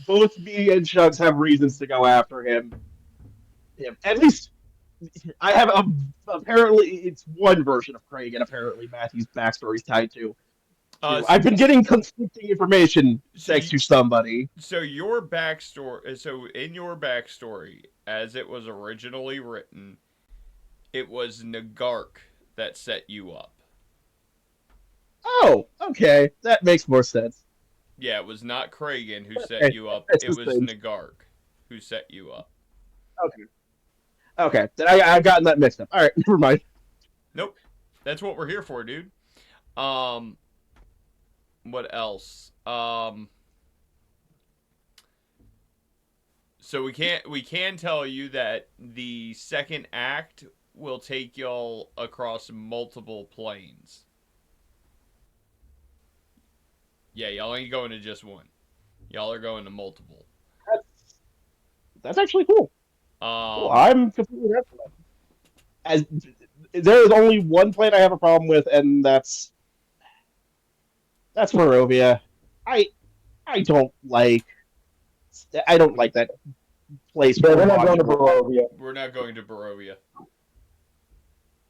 both me and Chugs have reasons to go after him. Yeah, at least I have apparently it's one version of Craig, and apparently Matthew's backstory is tied to. I've been getting conflicting information thanks to somebody. So your backstory. So in your backstory, as it was originally written, it was Nagark that set you up. Oh, okay, that makes more sense. Yeah, it was not Kragan who set you up. It was Nagark who set you up. Okay, then I've gotten that mixed up. All right, never mind. Nope, that's what we're here for, dude. What else? So we can tell you that the second act will take y'all across multiple planes. Yeah, y'all ain't going to just one. Y'all are going to multiple. That's actually cool. Cool. Um, I'm completely down for that. As there is only one plane I have a problem with, and that's Barovia. I I don't like I don't like that place Yeah, for we're not going to module. Barovia. we're not going to Barovia.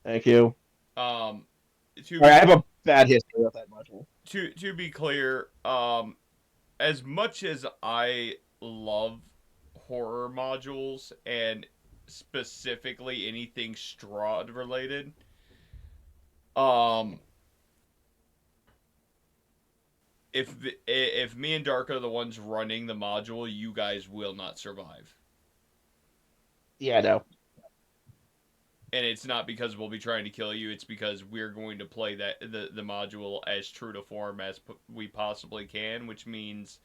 Thank you. Um, to All right, I be have a bad history with that module. to be clear, as much as I love horror modules and specifically anything Strahd related, um, if me and Dark are the ones running the module, you guys will not survive. Yeah, no. And it's not because we'll be trying to kill you. It's because we're going to play the module as true to form as we possibly can, which means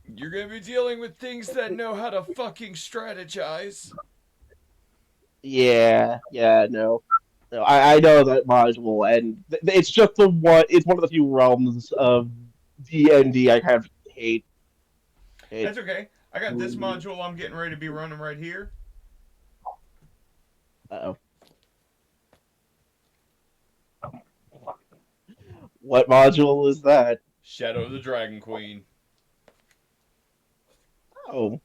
you're going to be dealing with things that know how to fucking strategize. Yeah, no. No, I know that module, and it's just the one. It's one of the few realms of D&D I kind of hate. That's okay. I got this module I'm getting ready to be running right here. Uh-oh. What module is that? Shadow of the Dragon Queen. Oh.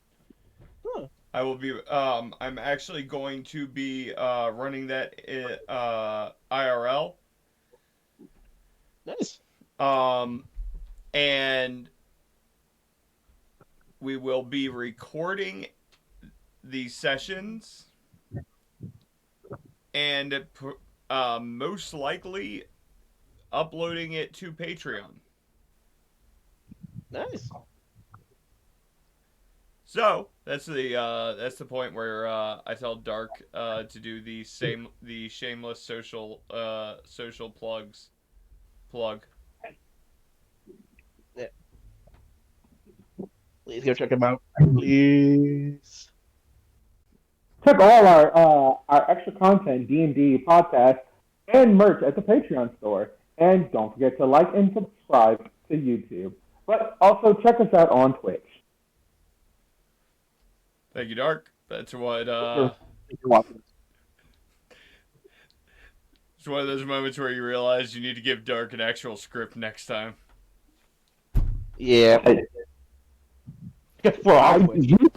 Huh. I will be. I'm actually going to be running that IRL. Nice. And we will be recording these sessions, and most likely uploading it to Patreon. Nice. So that's the point where I tell Dark to do the shameless social plugs. Plug. Yeah. Please go check them out. Please. Check all our extra content, D&D podcast, and merch at the Patreon store. And don't forget to like and subscribe to YouTube. But also check us out on Twitch. Thank you, Dark. That's what. You're welcome. It's one of those moments where you realize you need to give Dark an actual script next time. Yeah. You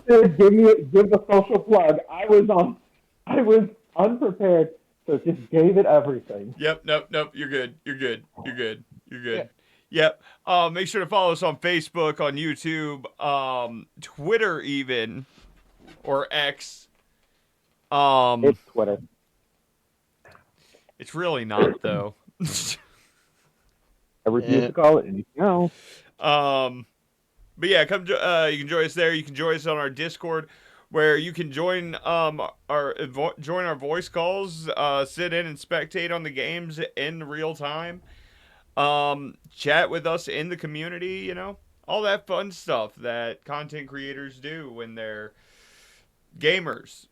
said give the social plug. I was unprepared, so just gave it everything. Yep. Nope. You're good. Yep. Make sure to follow us on Facebook, on YouTube, Twitter, even, or X. It's Twitter. It's really not though. I refuse to call it anything else. But yeah, come. You can join us there. You can join us on our Discord, where you can join our voice calls, sit in and spectate on the games in real time, chat with us in the community. You know, all that fun stuff that content creators do when they're gamers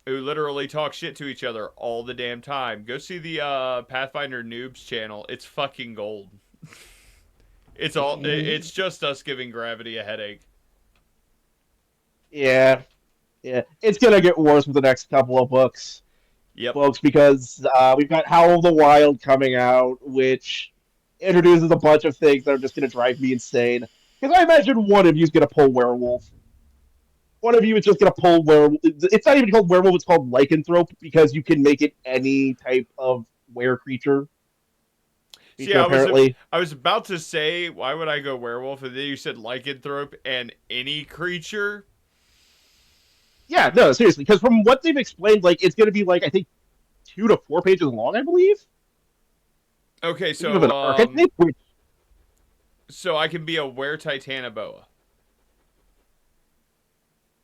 who literally talk shit to each other all the damn time. Go see the Pathfinder Noobs channel. It's fucking gold. It's just us giving Gravity a headache. Yeah. It's gonna get worse with the next couple of books. Yep. Folks, because we've got Howl of the Wild coming out, which introduces a bunch of things that are just gonna drive me insane. Because I imagine one of you is gonna pull werewolf. One of you is just gonna pull werewolf. It's not even called werewolf; it's called lycanthrope because you can make it any type of were creature. See, I was about to say, why would I go werewolf? And then you said lycanthrope and any creature. Yeah, no, seriously, because from what they've explained, like it's going to be like I think 2 to 4 pages long, I believe. Okay, so Even of an archetype, which... so I can be a were Titanoboa.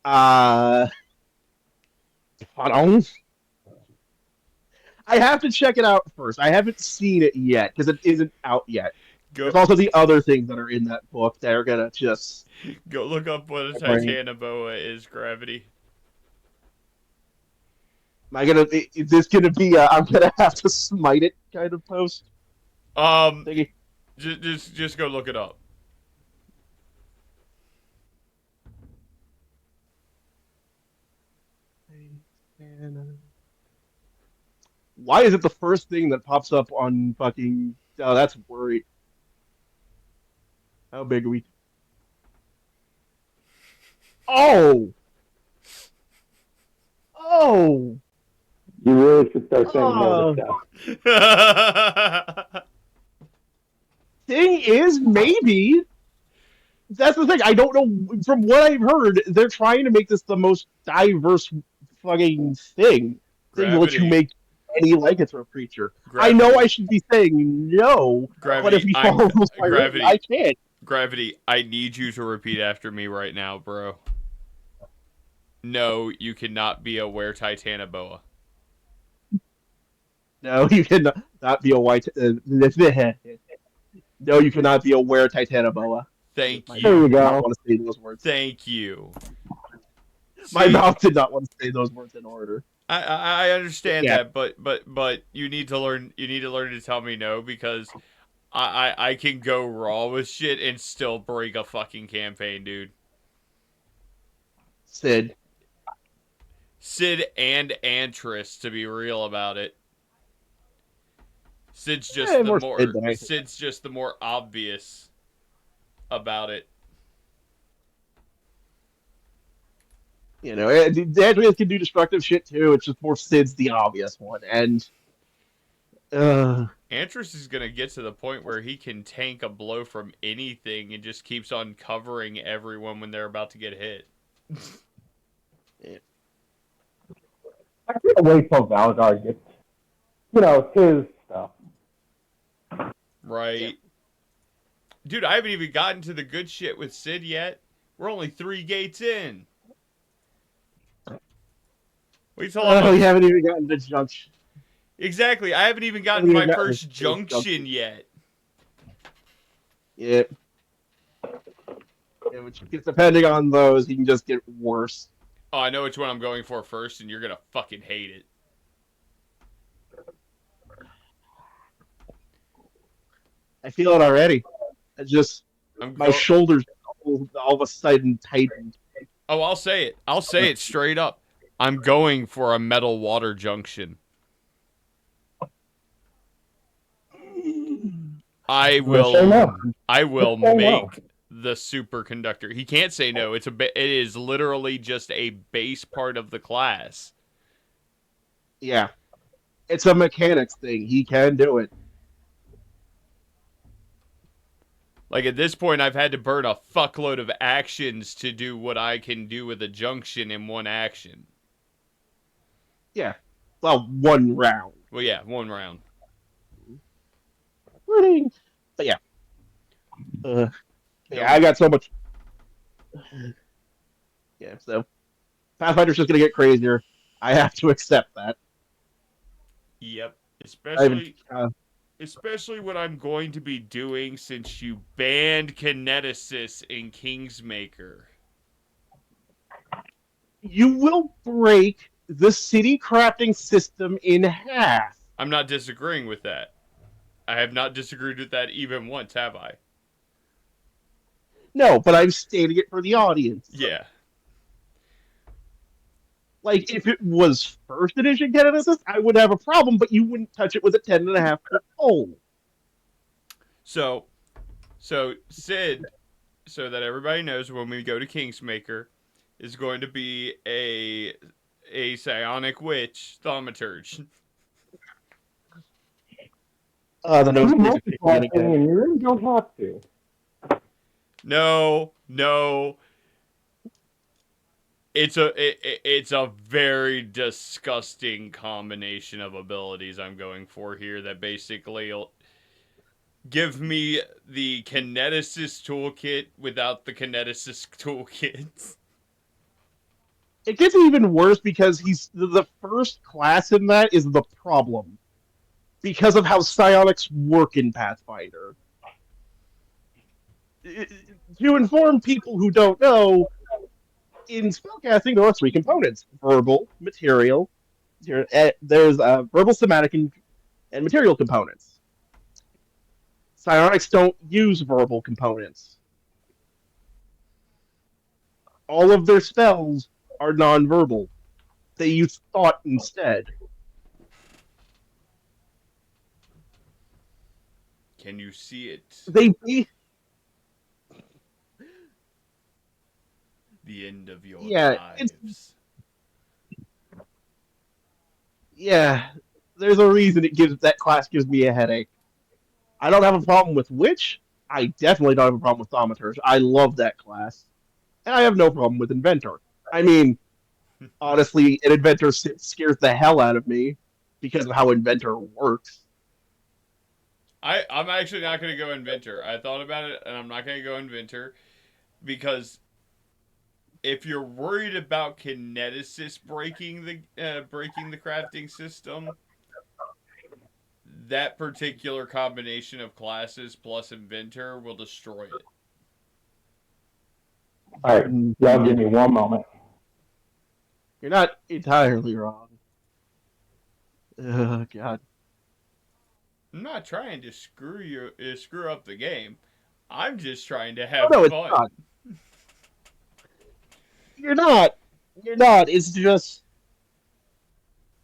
Hold on. I have to check it out first. I haven't seen it yet because it isn't out yet. There's also the other things that are in that book that are gonna just go look up what a Titanoboa is. Gravity. Am I gonna? Is this gonna be? I'm gonna have to smite it kind of post. Thingy. Just go look it up. Why is it the first thing that pops up on fucking? Oh, that's worried. How big are we? Oh, oh. You really should start saying no Oh. to stuff. Thing is, maybe that's the thing. I don't know. From what I've heard, they're trying to make this the most diverse fucking thing. Thing to let you Gravity. make any lycanthrope creature. I know I should be saying no, but if Gravity. you follow rules by Gravity. I can't. Gravity, I need you to repeat after me right now, bro. No, you cannot be a Were Titanoboa. No, you cannot be a white. No, you cannot be a Were Titanoboa. Thank My you. There you mouth did not go. want to say those words. Thank you. My See, mouth did not want to say those words in order. I understand Yeah. that, but you need to learn. You need to learn to tell me no because I can go raw with shit and still break a fucking campaign, dude. Sid. Sid and Antris, to be real about it. Sid's just Yeah, the more more Sid than I- Sid's just the more obvious about it. You know, the Andreas can do destructive shit too. It's just more Sid's the obvious one, and Antris is gonna get to the point where he can tank a blow from anything and just keeps on covering everyone when they're about to get hit. I can't wait till Valgar gets, his stuff. Right. Yeah. Dude, I haven't even gotten to the good shit with Sid yet. We're only 3 gates in. Wait till we haven't even gotten to junction. Exactly. I haven't even gotten Haven't my even gotten first to the first junction junction. yet. Yeah. Yeah, which depending on those, you can just get worse. Oh, I know which one I'm going for first, and you're gonna fucking hate it. I feel it already. I just I'm my go- shoulders all of a sudden tightened. Oh, I'll say it. I'll say it straight up. I'm going for a metal water junction. I will. Say no. I will Say no. make the superconductor. He can't say no. It is literally just a base part of the class. Yeah. It's a mechanics thing. He can do it. Like at this point, I've had to burn a fuckload of actions to do what I can do with a junction in one action. Yeah. Well, one round. Well, yeah, one round. But yeah. Yeah, I got so much. Yeah, so Pathfinder's just gonna get crazier. I have to accept that. Yep. I even, Especially what I'm going to be doing since you banned Kineticus in Kingsmaker. you will break the city crafting system in half. I'm not disagreeing with that. I have not disagreed with that even once, have I? No, but I'm stating it for the audience. Yeah. Like, if it was first edition Genesis, I would have a problem, but you wouldn't touch it with a 10.5-foot pole. So Sid, so that everybody knows, when we go to Kingsmaker, is going to be a psionic witch thaumaturge. The nose You piece have of to shit try again. something and you really don't have to. No. It's a very disgusting combination of abilities I'm going for here that basically give me the Kineticus toolkit without the Kineticus toolkit. It gets even worse because he's the first class in that is the problem. Because of how psionics work in Pathfinder. To inform people who don't know, in spellcasting there are 3 components: verbal, material. There's verbal, somatic, and material components. Psionics don't use verbal components. All of their spells are non-verbal. They use thought instead. Can you see it? They The end of your yeah, lives. yeah. There's a reason that class gives me a headache. I don't have a problem with Witch. I definitely don't have a problem with Thaumaturge. I love that class. And I have no problem with Inventor. I mean, honestly, an Inventor scares the hell out of me because of how Inventor works. I'm actually not going to go Inventor. I thought about it, and I'm not going to go Inventor because if you're worried about Kineticist breaking the crafting system, that particular combination of classes plus Inventor will destroy it. All right, y'all give me one moment. You're not entirely wrong. Oh, God. I'm not trying to screw up the game. I'm just trying to Oh, have no, it's fun. not. You're not. You're not. It's just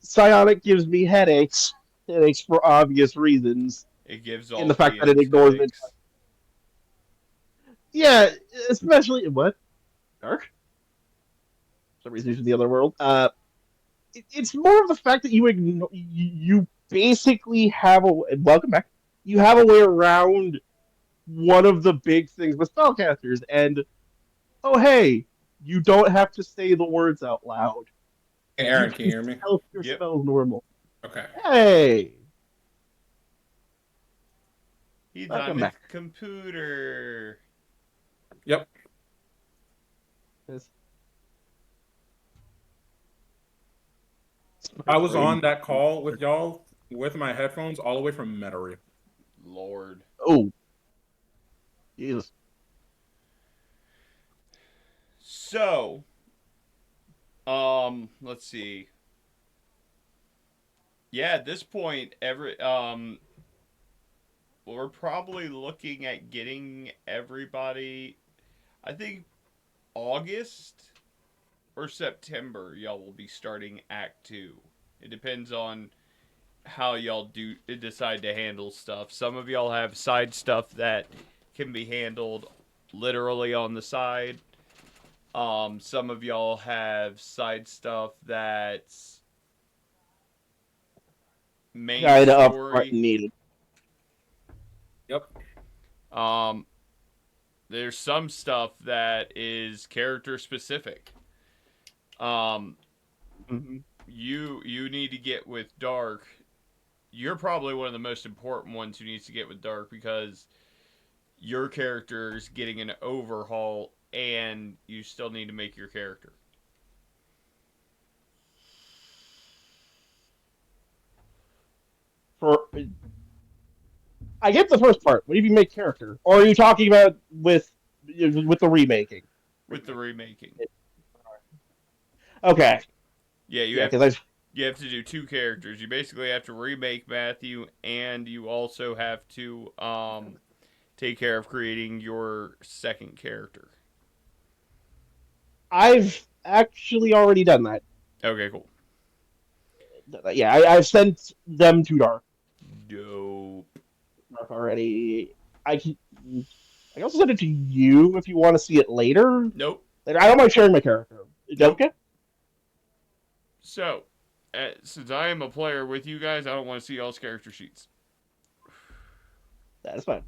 Psionic gives me headaches. Headaches for obvious reasons. It gives In the all fact that it ignores it. headaches. Yeah, especially what? Dark? For some reason, he's in the other world. It's more of the fact that you basically have a welcome back. You have a way around one of the big things with spellcasters, and oh hey, you don't have to say the words out loud. Hey, Aaron, can you hear me? Help your Yep. spells normal. Okay. Hey, He's Welcome on the back. computer. Yep. I was on that call with y'all with my headphones all the way from Metairie. Lord. Oh, Jesus. So, let's see. Yeah, at this point, we're probably looking at getting everybody. I think August or September, y'all will be starting Act 2. It depends on how y'all decide to handle stuff. Some of y'all have side stuff that can be handled literally on the side. Some of y'all have side stuff that's main Guide up story. front needed. Yep. There's some stuff that is character specific. Mm-hmm. You need to get with Dark. You're probably one of the most important ones who needs to get with Dark because your character's getting an overhaul and you still need to make your character. I get the first part. What do you mean make character? Or are you talking about with the remaking? With the remaking. Okay. Yeah, you have to do two characters. You basically have to remake Matthew, and you also have to take care of creating your second character. I've actually already done that. Okay, cool. Yeah, I've sent them to Dark. Dope. Dark already. I can also send it to you if you want to see it later. Nope. I don't mind sharing my character. Nope. Okay. So, since I am a player with you guys, I don't want to see y'all's character sheets. That's fine.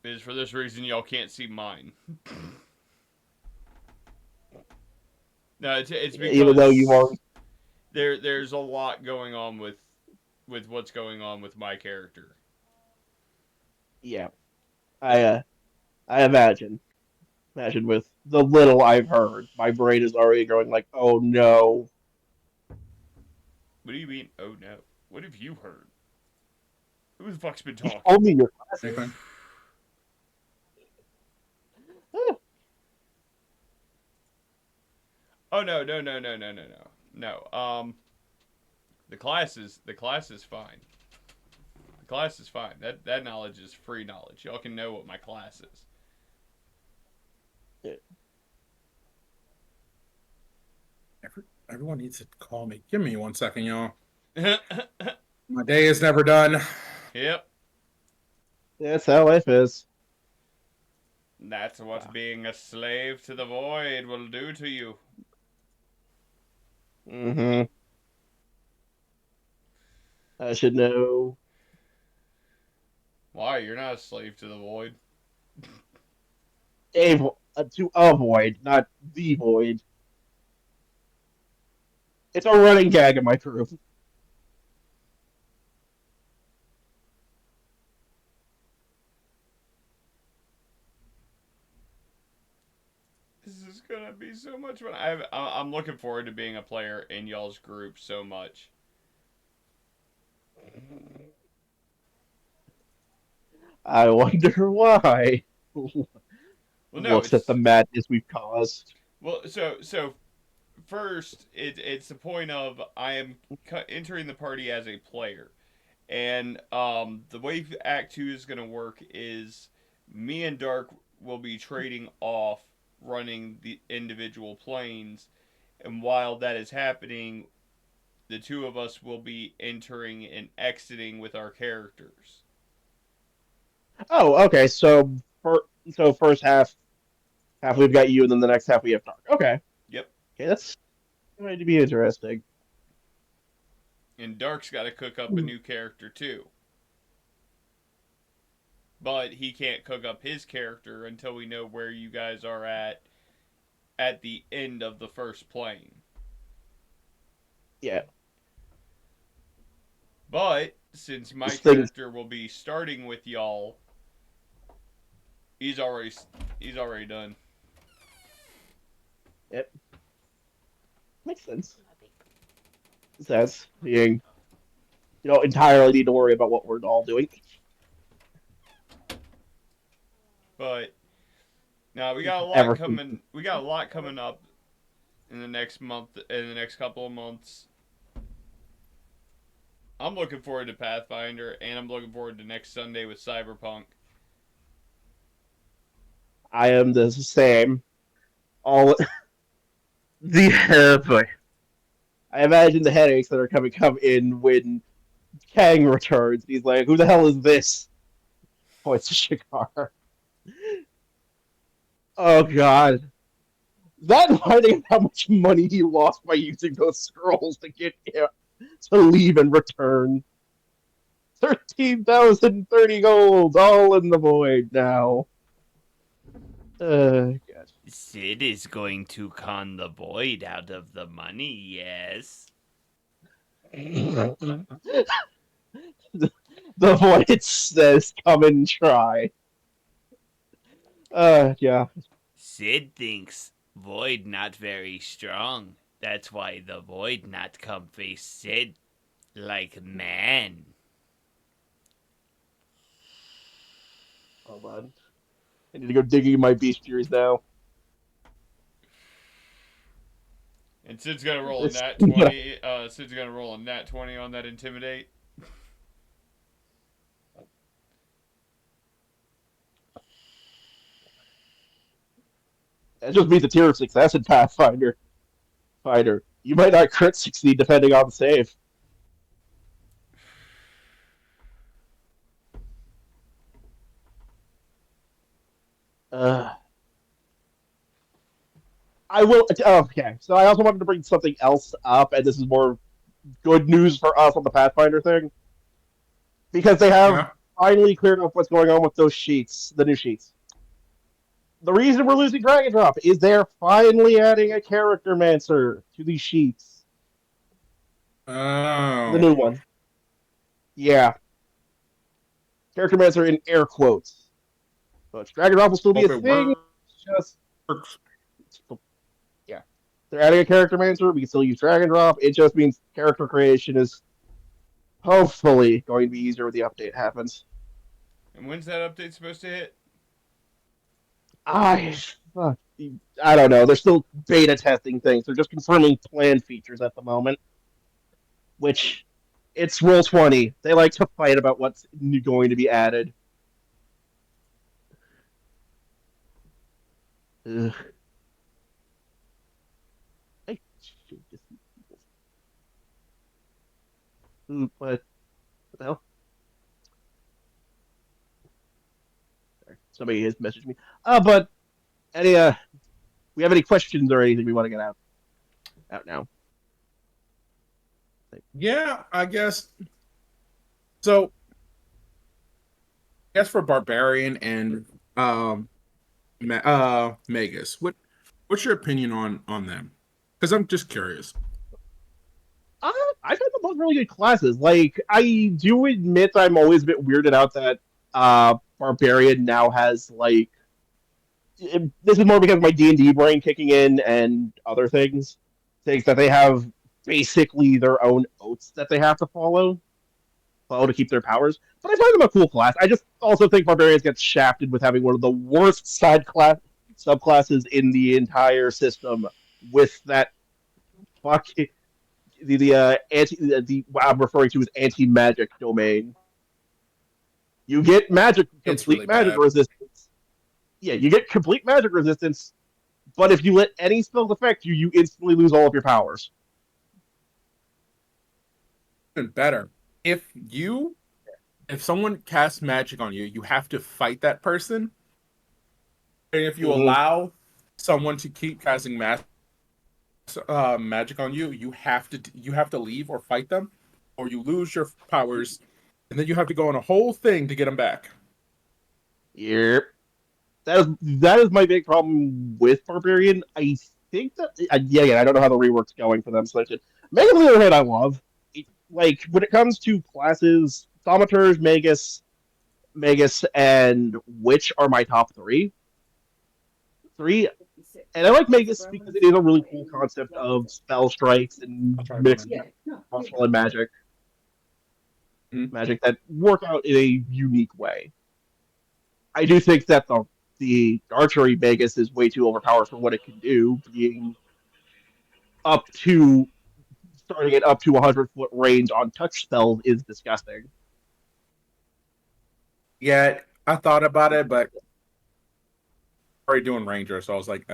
It is for this reason y'all can't see mine. No, it's because Even though you are there's a lot going on with what's going on with my character. Yeah. I imagine. Imagine with the little I've heard, my brain is already going like, oh no. What do you mean, oh no? What have you heard? Who the fuck's been talking? Only your classes. Anything? Oh no. The class is fine. The Class is fine. That knowledge is free knowledge. Y'all can know what my class is. Everyone needs to call me. Give me 1 second, y'all. My day is never done. Yep. That's how life is. That's what being a slave to the void will do to you. Mm-hmm. I should know. Why? You're not a slave to the void. To avoid, not the void. It's a running gag in my group. This is gonna be so much fun. I'm looking forward to being a player in y'all's group so much. I wonder why. Well, no, Looks at the madness we've caused. well. So first, it's the point of I am entering the party as a player, and the way Act 2 is gonna work is me and Dark will be trading off running the individual planes, and while that is happening, the two of us will be entering and exiting with our characters. Oh, okay. So first half we've got you, and then the next half we have Dark. Okay. Yep. Okay, that's going to be interesting. And Dark's got to cook up a new character too. But he can't cook up his character until we know where you guys are at the end of the first plane. Yeah. But since my This thing- character will be starting with y'all, he's already done. Yep. Makes sense. Says being, you don't entirely need to worry about what we're all doing. But now we got a lot Everything. coming. We got a lot coming up in the next month. In the next couple of months, I'm looking forward to Pathfinder, and I'm looking forward to next Sunday with Cyberpunk. I am the same. All the boy. I imagine the headaches that are come in when Kang returns. He's like, "Who the hell is this?" Points to Shikar. Oh God, that reminding how much money he lost by using those scrolls to get him to leave and return. 13,030 gold, all in the void now. God. Sid is going to con the void out of the money, yes. The void says, "Come and try." Yeah. Sid thinks void not very strong. That's why the void not come face Sid like man. Hold on. I need to go digging in my bestiaries now. And Sid's gonna roll a It's- nat 20. Sid's gonna roll a nat 20 on that intimidate. That just means a tier of success in Pathfinder. Finder. You might not crit succeed depending on the save. I will. Okay, so I also wanted to bring something else up, and this is more good news for us on the Pathfinder thing, because they have Yeah. finally cleared up what's going on with those sheets, the new sheets. The reason we're losing Dragon Drop is they're finally adding a Character Mancer to these sheets. Oh. The new one. Yeah. Character Mancer in air quotes. But Dragon Drop will still be Hope a it thing. Just works. yeah. They're adding a Character Mancer. We can still use Dragon Drop. It just means character creation is hopefully going to be easier when the update happens. And when's that update supposed to hit? I don't know. They're still beta testing things. They're just confirming plan features at the moment, which It's Roll20. They like to fight about what's going to be added. Ugh. I should just... What the hell? Sorry, somebody has messaged me. But any we have any questions or anything we want to get out now? Yeah, I guess. So, I guess for Barbarian and Magus, what's your opinion on them? Because I'm just curious. I find them both really good classes. Like, I do admit I'm always a bit weirded out that Barbarian now has like this is more because of my D&D brain kicking in and other things that they have basically their own oaths that they have to follow to keep their powers. But I find them a cool class. I just also think Barbarians get shafted with having one of the worst subclasses in the entire system with that fucking what I'm referring to as anti-magic domain. You get complete really magic bad. resistance. Yeah, you get complete magic resistance, but if you let any spell affect you, you instantly lose all of your powers. Even better, if someone casts magic on you, you have to fight that person. And if you allow someone to keep casting magic on you, you have to leave or fight them, or you lose your powers, and then you have to go on a whole thing to get them back. Yep. That is my big problem with Barbarian. I think that I don't know how the rework's going for them. So Magus, on the other hand, I love. Like when it comes to classes, Thaumaturge, Magus, and Witch are my top three. And I like Magus because it is a really cool concept of spell strikes and mixed martial and magic. Magic that work out in a unique way. I do think that the archery Magus is way too overpowered for what it can do, being starting at up to 100-foot range on touch spells is disgusting. Yeah, I thought about it, but already doing Ranger, so I was like,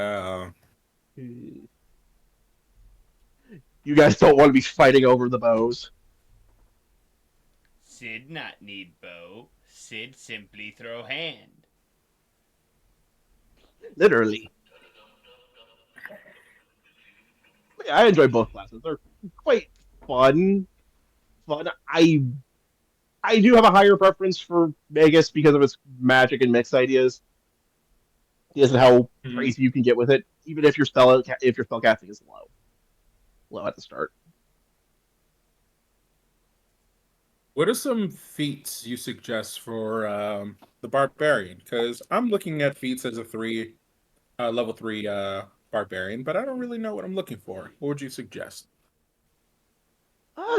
You guys don't want to be fighting over the bows. Sid not need bow. Sid simply throw hand. Literally. Yeah, I enjoy both classes. They're quite fun. I do have a higher preference for Magus because of its magic and mix ideas. Because of how crazy you can get with it, even if your spellcasting is low at the start. what are some feats you suggest for the Barbarian? Because I'm looking at feats as a level 3 Barbarian, but I don't really know what I'm looking for. What would you suggest?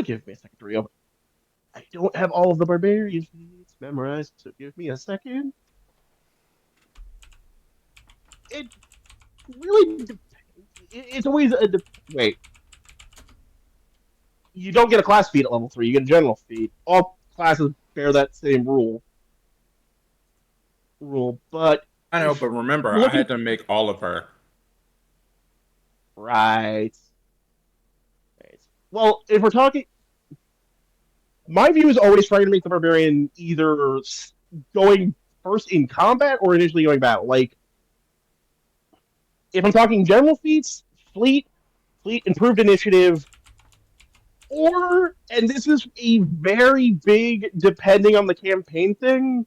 Give me a second to reopen. I don't have all of the Barbarian feats memorized, so give me a second. It really it's always wait. You don't get a class feat at level 3. You get a general feat. All classes bear that same rule, but I know, but remember, I had to make all of her. Right. Well, if we're talking, my view is always trying to make the Barbarian either going first in combat or initially going battle. Like, if I'm talking general feats, fleet, improved initiative, or, and this is a very big, depending on the campaign thing,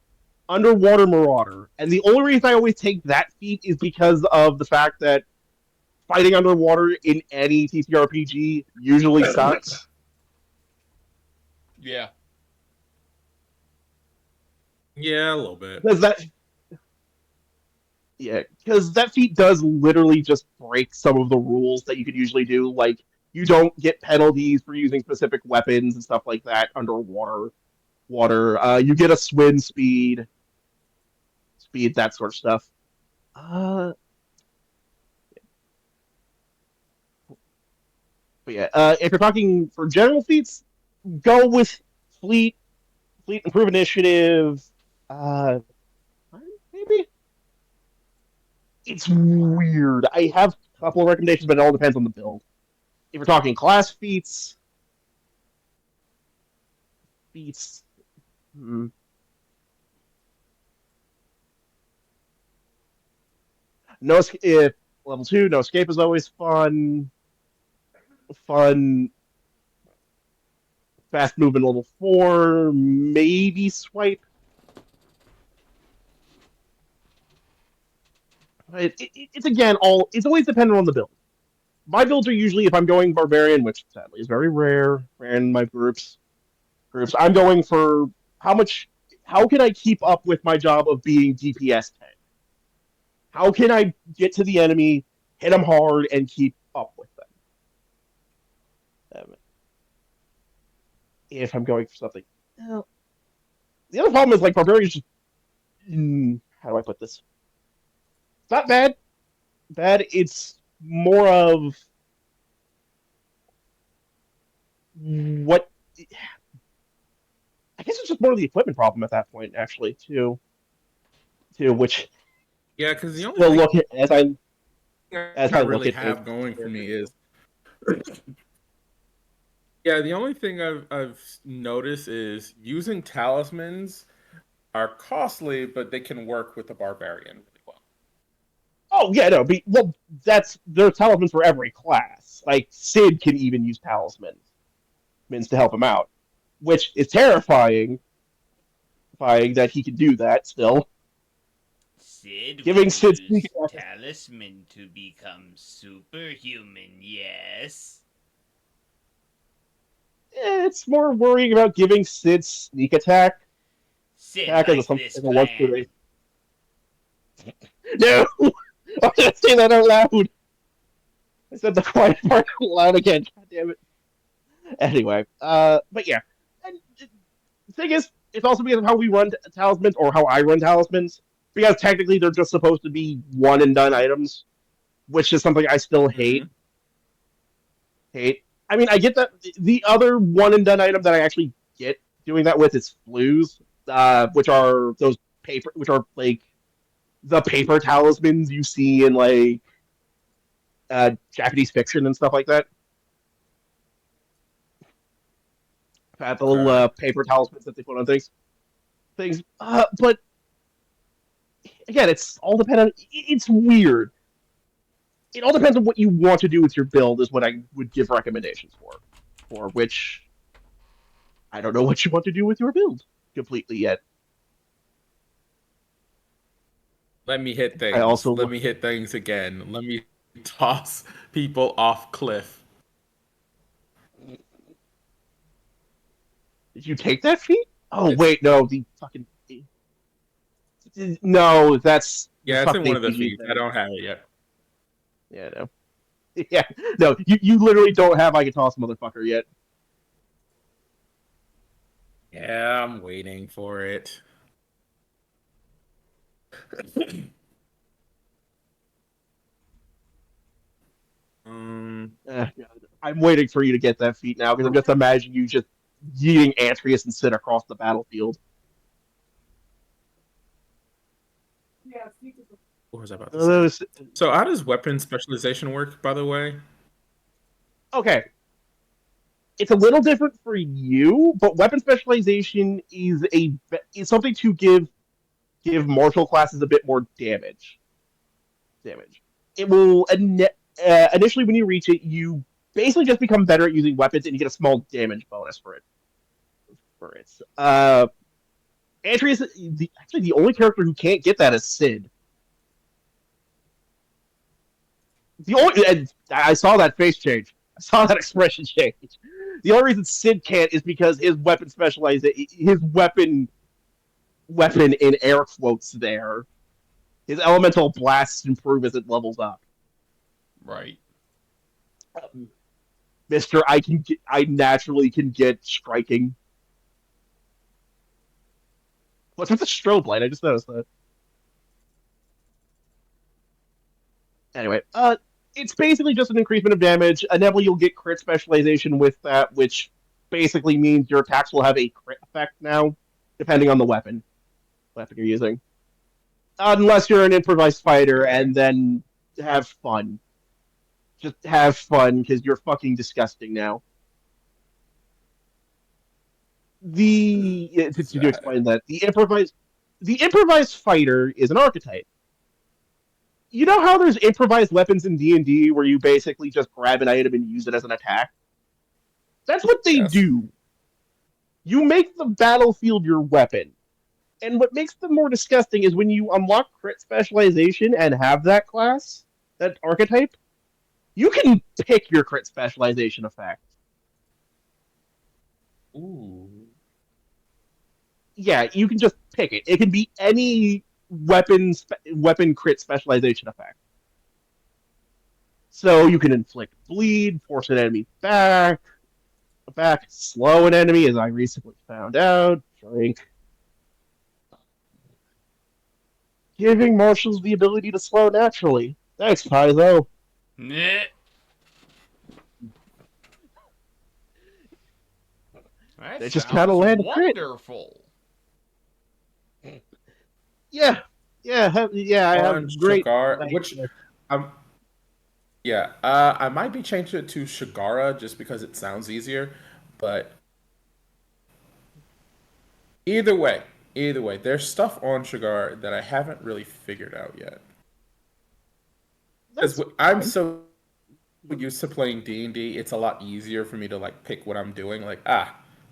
Underwater Marauder. And the only reason I always take that feat is because of the fact that fighting underwater in any TTRPG usually sucks. Yeah. Yeah, a little bit. Because that feat does literally just break some of the rules that you could usually do. Like, you don't get penalties for using specific weapons and stuff like that underwater. You get a swim speed, that sort of stuff. But yeah, if you're talking for general feats, go with fleet improve initiative. Maybe it's weird. I have a couple of recommendations, but it all depends on the build. If you're talking class feats. No, if level 2, no escape is always fun. Fast movement level 4, maybe swipe. It's again it's always dependent on the build. My builds are usually, if I'm going barbarian, which sadly is very rare in my groups, I'm going for how can I keep up with my job of being DPS 10? How can I get to the enemy, hit them hard, and keep up with them? If I'm going for something. The other problem is, like, barbarians just... how do I put this? It's not bad. It's more of... what... I guess it's just more of the equipment problem at that point, actually, too. Which... Yeah, because the only well, thing look as I really have going for me is yeah, the only thing I've noticed is using talismans are costly, but they can work with the barbarian really well. Oh yeah, no, well, there are talismans for every class. Like Sid can even use talismans to help him out, which is terrifying that he can do that still. Sid Giving will Sid use talisman to become superhuman, yes. It's more worrying about giving Sid sneak attack. Sid likes this plan. No! I'm gonna say that out loud! I said the quiet part out loud again, god damn it. Anyway, but yeah. And the thing is, it's also because of how we run talismans, or how I run talismans, because technically they're just supposed to be one and done items, which is something I still hate. I mean, I get that the other one and done item that I actually get doing that with is flues, which are like the paper talismans you see in like Japanese fiction and stuff like that. The little paper talismans that they put on things. But again, it's all dependent. It's weird. It all depends on what you want to do with your build. Is what I would give recommendations for. For which I don't know what you want to do with your build completely yet. Let me hit things. Let me hit things again. Let me toss people off cliff. Did you take that feat? Oh wait, no, the fucking no, that's yeah, it's in one of the feats. I don't have it yet. Yeah, no. Yeah, no, you literally don't have I can toss motherfucker yet. Yeah, I'm waiting for it. I'm waiting for you to get that feat now because I'm just imagining you just yeeting Atreus and Sid across the battlefield. What was I about to say? So how does weapon specialization work, by the way? Okay. It's a little different for you, but weapon specialization is something to give martial classes a bit more damage. It will initially when you reach it, you basically just become better at using weapons, and you get a small damage bonus for it. Atreus, actually the only character who can't get that is Sid. I saw that face change. I saw that expression change. The only reason Sid can't is because his weapon in air quotes there. His elemental blasts improve as it levels up. Right. Mister, I naturally can get striking. What's with the strobe light? I just noticed that. Anyway, it's basically just an increasement of damage. Enable, you'll get crit specialization with that, which basically means your attacks will have a crit effect now, depending on the weapon you're using. Unless you're an improvised fighter, and then have fun. Just have fun, because you're fucking disgusting now. To explain that, the improvised fighter is an archetype. You know how there's improvised weapons in D&D where you basically just grab an item and use it as an attack? That's what they do. You make the battlefield your weapon. And what makes them more disgusting is when you unlock crit specialization and have that class, that archetype, you can pick your crit specialization effect. Ooh. Yeah, you can just pick it. It can be any weapon crit specialization effect. So you can inflict bleed, force an enemy back, slow an enemy, as I recently found out, shrink. Giving marshals the ability to slow naturally. Thanks, Paizo. Nah. That They just kind of sounds land a crit. wonderful. Yeah, I have great. Shagara, which I might be changing it to Shagara just because it sounds easier, but either way, there's stuff on Shagara that I haven't really figured out yet. Because I'm so used to playing D&D, it's a lot easier for me to like pick what I'm doing. Like,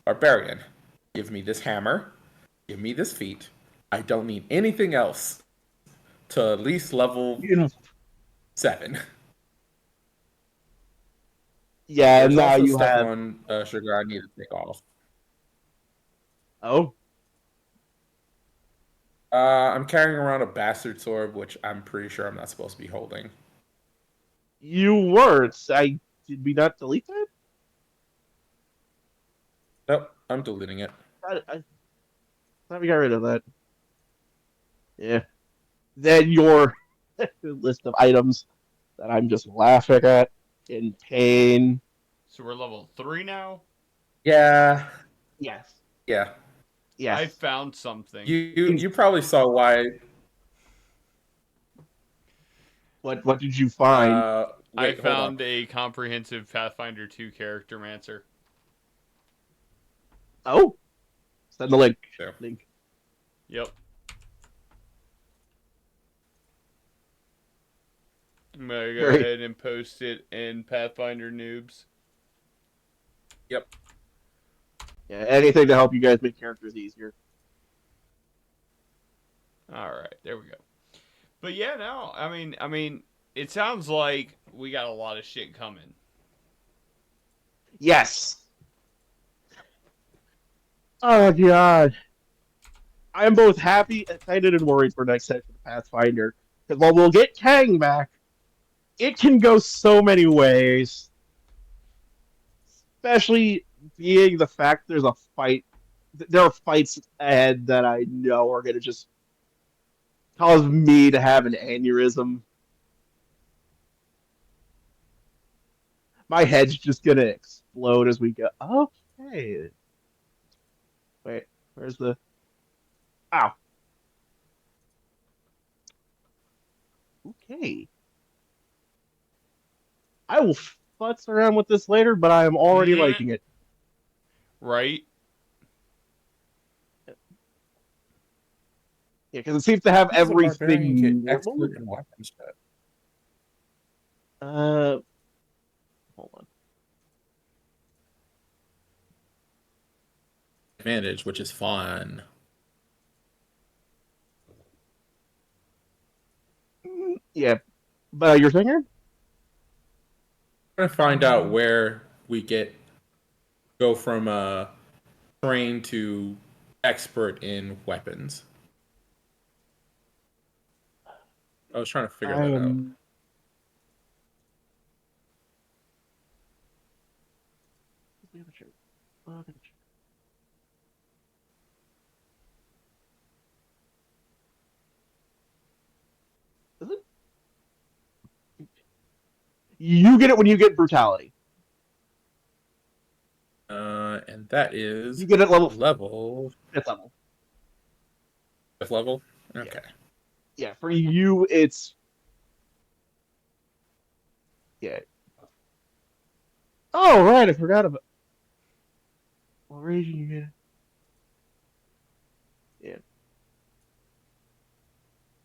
Barbarian, give me this hammer, give me this feat. I don't need anything else to at least level 7. Yeah, There's now also you stuff have on Sugar I need to take off. Oh. I'm carrying around a bastard sword, which I'm pretty sure I'm not supposed to be holding. You weren't. Did we not delete that? Nope, I'm deleting it. I thought we got rid of that. Yeah. Then your list of items that I'm just laughing at in pain. So we're level 3 now? Yeah. Yes. Yeah. Yes. I found something. You probably saw why. What did you find? I found a comprehensive Pathfinder 2 character mancer. Oh. Send the link. Yeah. Yep. I'm gonna go ahead and post it in Pathfinder Noobs. Yep. Yeah, anything to help you guys make characters easier. Alright, there we go. But yeah, no, I mean, it sounds like we got a lot of shit coming. Yes. Oh god. I am both happy, excited, and worried for next session of Pathfinder. Because while we'll get Kang back, it can go so many ways. Especially being the fact there's a fight. There are fights ahead that I know are going to just cause me to have an aneurysm. My head's just going to explode as we go. Okay. Wait, where's the... Ow. Okay. I will futz around with this later, but I am already liking it. Right? Yeah, because it seems to have everything. Expert in weapons. Hold on. Advantage, which is fun. Yeah, but you're saying? Trying to find out where we go from trained to expert in weapons. I was trying to figure that out. Is it? You get it when you get brutality. And and that is You get it level level 5th level. 5th level. Okay. Yeah, for you, it's yeah. Oh right, I forgot about. What region you get? Yeah,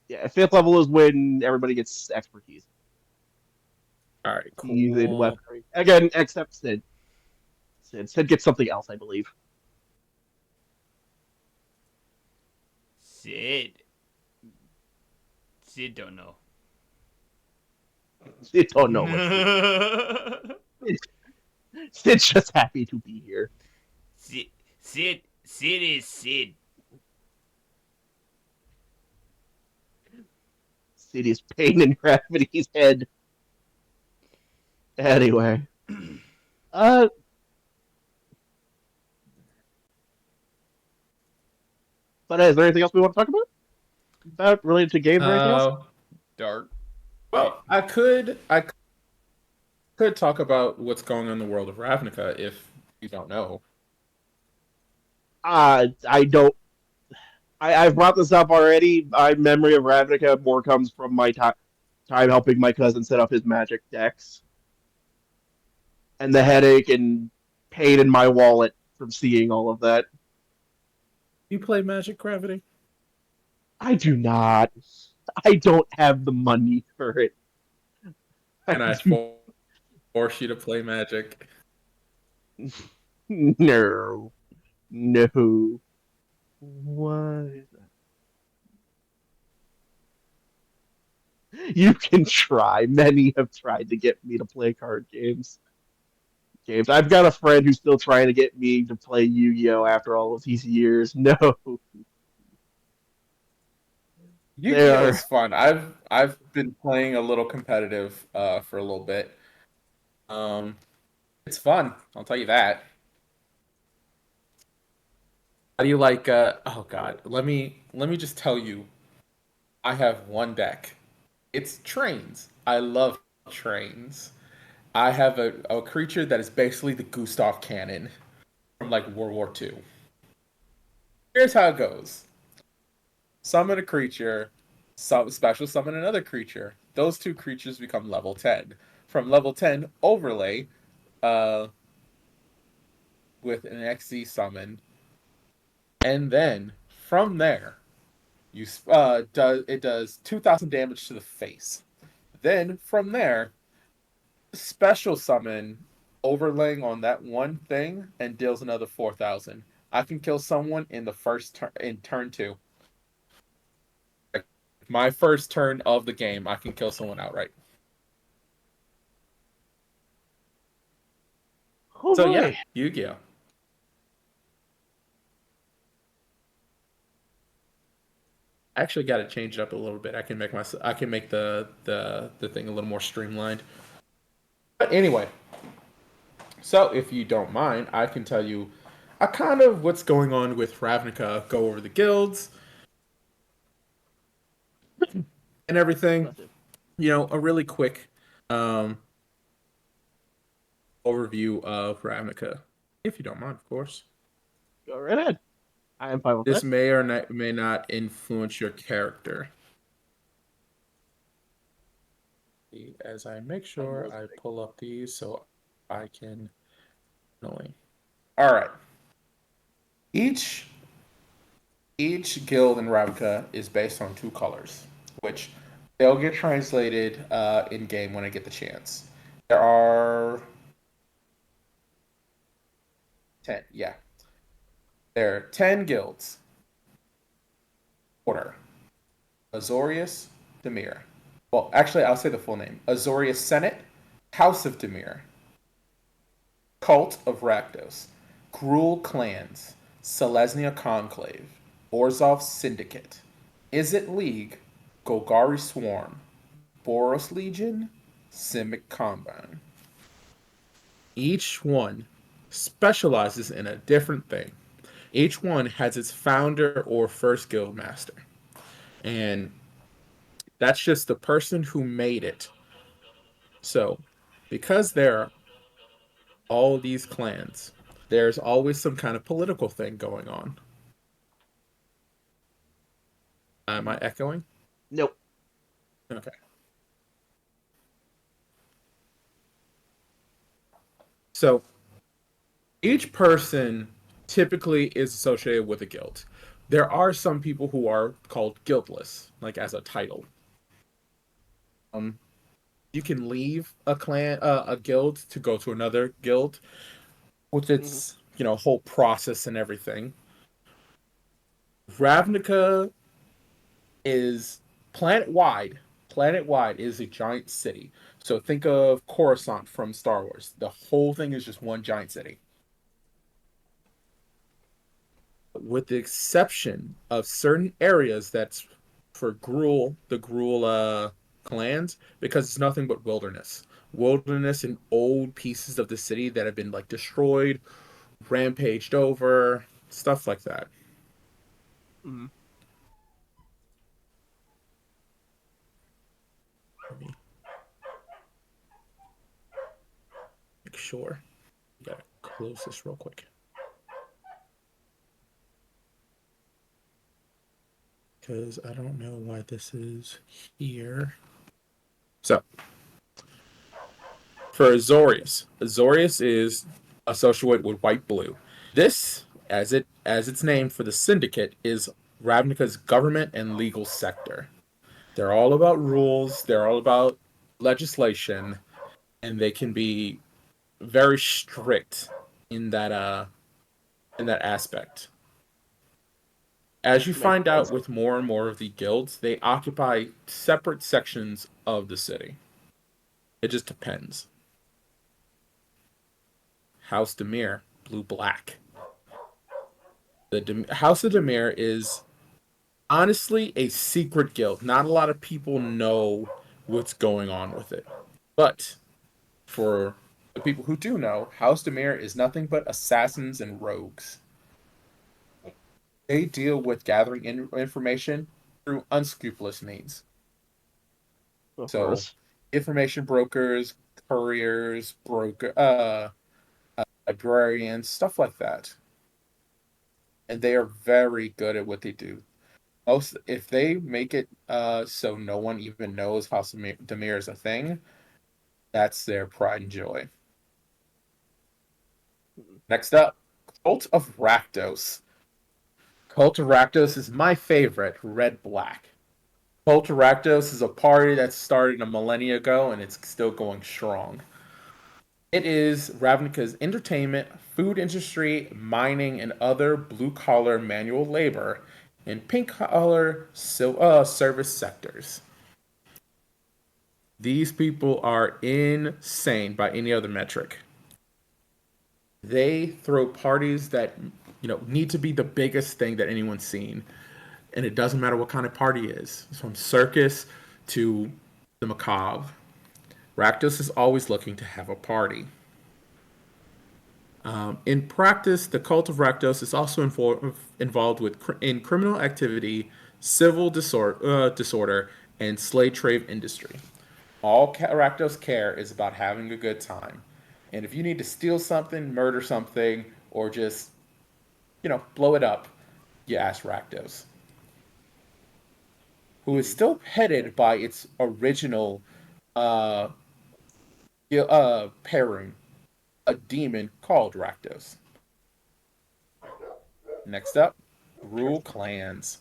yeah. 5th level is when everybody gets expertise. All right. He's in Cool. weaponry again, except Sid. Sid gets something else, I believe. Sid. Sid don't know. Sid don't know what Sid's just happy to be here. Sid, Sid is Sid. Sid is pain in gravity's head. Anyway, uh, but is there anything else we want to talk about related to games or anything else? Dark. Well, I could talk about what's going on in the world of Ravnica if you don't know. I don't. I've brought this up already. My memory of Ravnica more comes from my time helping my cousin set up his magic decks, and the headache and pain in my wallet from seeing all of that. You play Magic Gravity? I do not. I don't have the money for it. And I force you to play Magic. No. No. What is that? You can try. Many have tried to get me to play card games. I've got a friend who's still trying to get me to play Yu-Gi-Oh after all of these years. No. Yu-Gi-Oh is fun. I've been playing a little competitive for a little bit. It's fun, I'll tell you that. How do you like oh god, let me just tell you. I have one deck. It's trains. I love trains. I have a creature that is basically the Gustav cannon from like World War II. Here's how it goes. Summon a creature, special summon another creature. Those two creatures become level 10. From level 10, overlay uh, with an XZ summon. And then from there, it does 2,000 damage to the face. Then from there, special summon overlaying on that one thing and deals another 4,000. I can kill someone in the first turn in turn 2. Like, my first turn of the game, I can kill someone outright. Oh So boy. yeah, Yu-Gi-Oh. I actually got to change it up a little bit. I can make the thing a little more streamlined. But anyway, so if you don't mind, I can tell you a kind of what's going on with Ravnica, go over the guilds and everything. You know, a really quick overview of Ravnica, if you don't mind, of course. Go right ahead. I am fine with This that. may or may not influence your character. As I make sure I pull up these so I can knowing. All right. Each guild in Ravnica is based on 2 colors, which they'll get translated in game when I get the chance. There are 10. Yeah, there are 10 guilds. Order: Azorius, Dimir. Well, actually, I'll say the full name: Azorius Senate, House of Dimir, Cult of Rakdos, Gruul Clans, Selesnya Conclave, Orzhov Syndicate, Izzet League, Golgari Swarm, Boros Legion, Simic Combine. Each one specializes in a different thing. Each one has its founder or first guild master. And that's just the person who made it. So, because there are all these clans, there's always some kind of political thing going on. Am I echoing? Nope. Okay. So each person typically is associated with a guild. There are some people who are called guildless, like as a title. You can leave a clan, a guild to go to another guild, with its whole process and everything. Ravnica is planet wide. Planet wide is a giant city. So think of Coruscant from Star Wars. The whole thing is just one giant city. With the exception of certain areas that's for Gruul, the Gruul clans, because it's nothing but wilderness. Wilderness and old pieces of the city that have been like destroyed, rampaged over, stuff like that. Mm-hmm. Let me make sure. Gotta close this real quick. Because I don't know why this is here. So, for Azorius, Azorius is associated with white blue. This, as its name for the syndicate, is Ravnica's government and legal sector. They're all about rules, they're all about legislation, and they can be very strict in that aspect. As you find out with more and more of the guilds, they occupy separate sections of the city. It just depends. House Dimir, blue-black. The House of Dimir is honestly a secret guild. Not a lot of people know what's going on with it. But for the people who do know, House Dimir is nothing but assassins and rogues. They deal with gathering information through unscrupulous means. Of So, course. information brokers, couriers, librarians, stuff like that. And they are very good at what they do. If they make it so no one even knows House of Dimir is a thing, that's their pride and joy. Next up, Cult of Rakdos. Cult of Rakdos is my favorite, red-black. Cult of Rakdos is a party that started a millennia ago and it's still going strong. It is Ravnica's entertainment, food industry, mining, and other blue-collar manual labor and pink-collar service sectors. These people are insane by any other metric. They throw parties that need to be the biggest thing that anyone's seen. And it doesn't matter what kind of party it is. From circus to the macabre. Rakdos is always looking to have a party. In practice, the cult of Rakdos is also involved in criminal activity, civil disorder, and slave trade industry. All Rakdos care is about having a good time. And if you need to steal something, murder something, or just, blow it up, you ask Rakdos, who is still headed by its original pairing, a demon called Rakdos. Next up, Gruul clans.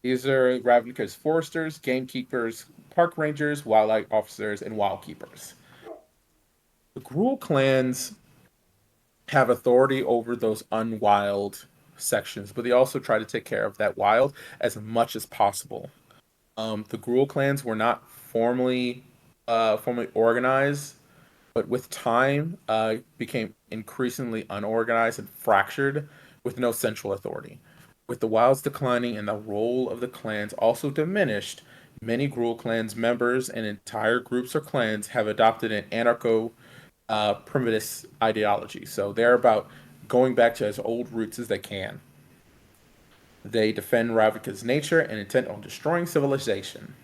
These are Ravnica's foresters, gamekeepers, park rangers, wildlife officers, and wildkeepers. The Gruul clans have authority over those unwild sections, but they also try to take care of that wild as much as possible. The Gruul clans were not formally organized, but with time became increasingly unorganized and fractured with no central authority. With the wilds declining and the role of the clans also diminished, many Gruul clans members and entire groups or clans have adopted an anarcho-primitivist ideology. So they're about going back to as old roots as they can. They defend Ravnica's nature and intent on destroying civilization.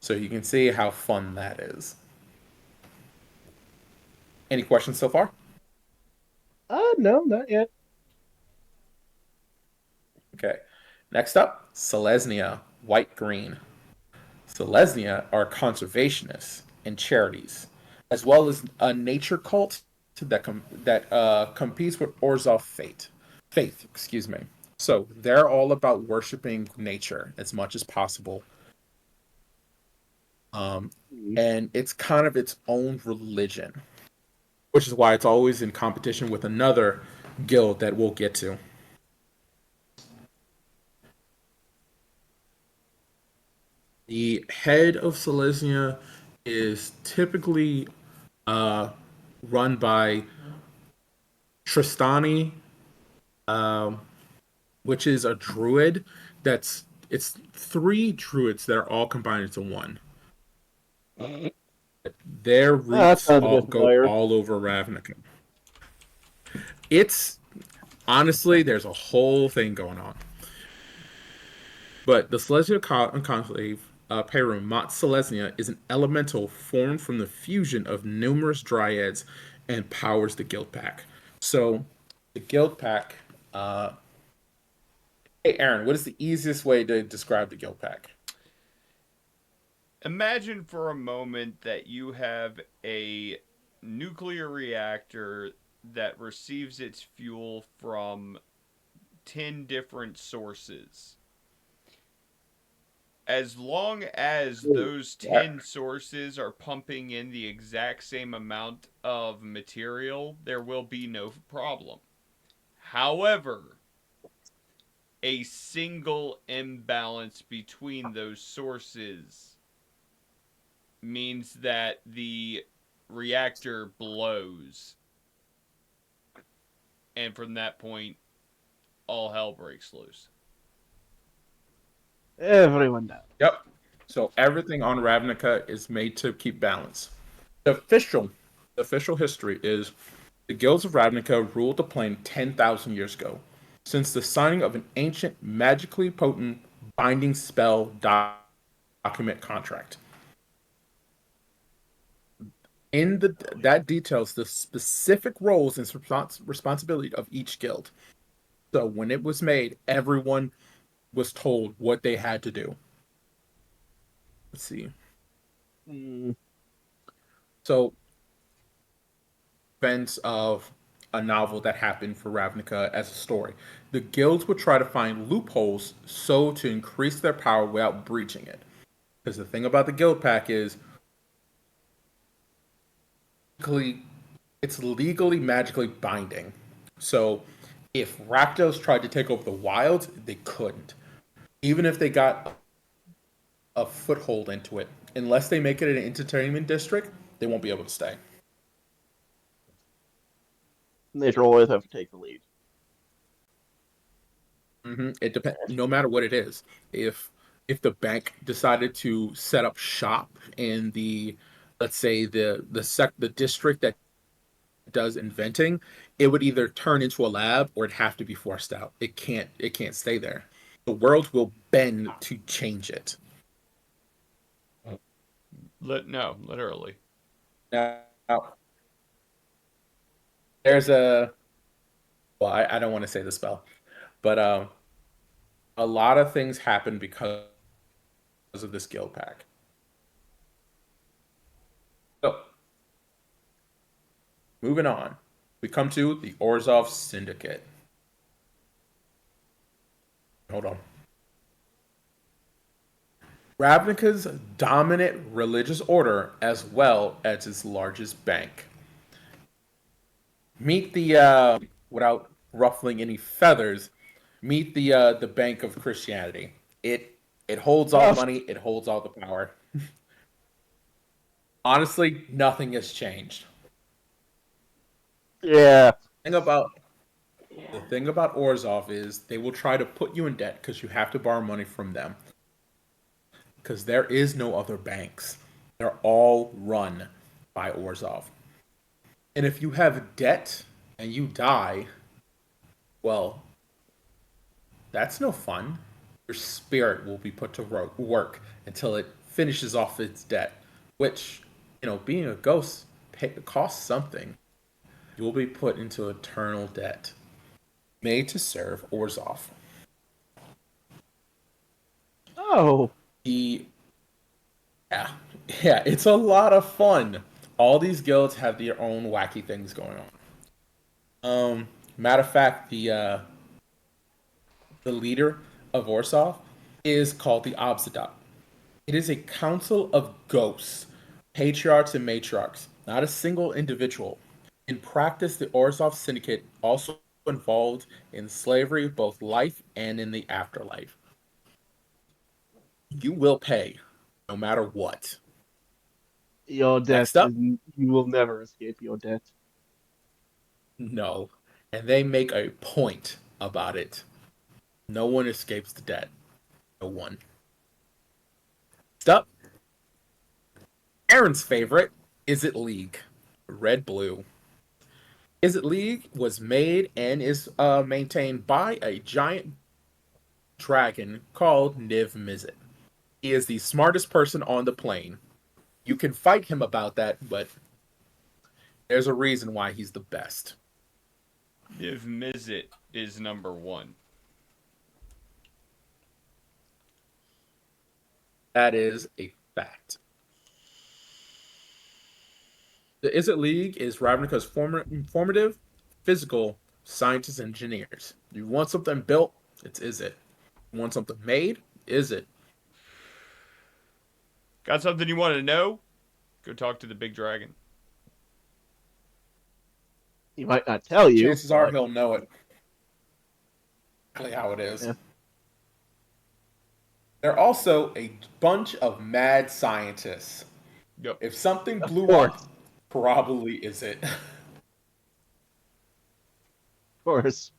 So you can see how fun that is. Any questions so far? No, not yet. Okay. Next up, Selesnya, white green. Selesnya are conservationists and charities, as well as a nature cult that competes with Orzhov faith. Excuse me. So they're all about worshiping nature as much as possible, um, Hmm. and it's kind of its own religion, which is why it's always in competition with another guild that we'll get to. The head of Selesnya is typically uh, run by Tristani, um, which is a druid. It's three druids that are all combined into one. Their That roots sounds a all bit go familiar. all over Ravnica. It's honestly, there's a whole thing going on. But the Celestial Conclave, Perun, Mot Selesnya, is an elemental formed from the fusion of numerous dryads and powers the Guild Pack. So, the Guild Pack. Hey, Aaron, what is the easiest way to describe the Guild Pack? Imagine for a moment that you have a nuclear reactor that receives its fuel from 10 different sources. As long as those Yeah. 10 sources are pumping in the exact same amount of material, there will be no problem. However, a single imbalance between those sources means that the reactor blows. And from that point, all hell breaks loose. Everyone knows. Yep. So everything on Ravnica is made to keep balance. The official history is the guilds of Ravnica ruled the plane 10,000 years ago, since the signing of an ancient, magically potent binding spell document contract. That details the specific roles and responsibility of each guild. So when it was made, everyone was told what they had to do. Let's see. Hmm. So events of a novel that happened for Ravnica as a story. The guilds would try to find loopholes so to increase their power without breaching it. Because the thing about the guild pack is it's legally magically binding. So if Rakdos tried to take over the wilds, they couldn't. Even if they got a foothold into it, unless they make it an entertainment district, they won't be able to stay. Nature will always have to take the lead. It depends. No matter what it is, if the bank decided to set up shop in the, let's say the district that does inventing, it would either turn into a lab or it'd have to be forced out. It can't stay there. The world will bend to change it. No, literally. Now, there's a well, I don't want to say the spell, but a lot of things happen because of this guild pack. So, moving on, we come to the Orzhov Syndicate. Hold on. Ravnica's dominant religious order, as well as its largest bank. Meet the without ruffling any feathers. Meet the Bank of Christianity. It holds all the money. It holds all the power. Honestly, nothing has changed. Yeah. Thing about The thing about Orzhov is they will try to put you in debt because you have to borrow money from them. Because there is no other banks. They're all run by Orzhov. And if you have debt and you die, well, that's no fun. Your spirit will be put to work until it finishes off its debt, which, being a ghost costs something. you will be put into eternal debt. Made to serve Orzhov. Oh, He, yeah, yeah, it's a lot of fun. All these guilds have their own wacky things going on. Matter of fact, the leader of Orzhov is called the Obsidian. It is a council of ghosts, patriarchs and matriarchs, not a single individual. In practice, the Orzhov Syndicate also involved in slavery, both life and in the afterlife. You will pay, no matter what. your debt Next up, you will never escape your debt. no. And they make a point about it. No one escapes the debt. No one. Next up, Aaron's favorite, Is It League? Red Blue. Is It League was made and is maintained by a giant dragon called Niv Mizzet. He is the smartest person on the plane. You can fight him about that, but there's a reason why he's the best. Niv Mizzet is number 1. That is a fact. The Is It League is Ravnica's formative, physical, scientists, and engineers. You want something built, it's Is It. You want something made, Is It. Got something you want to know? Go talk to the big dragon. He might not tell you. Chances are he'll know it. Exactly how it is. Yeah. They're also a bunch of mad scientists. Yep. If something blew course. up, probably Is It. Of course.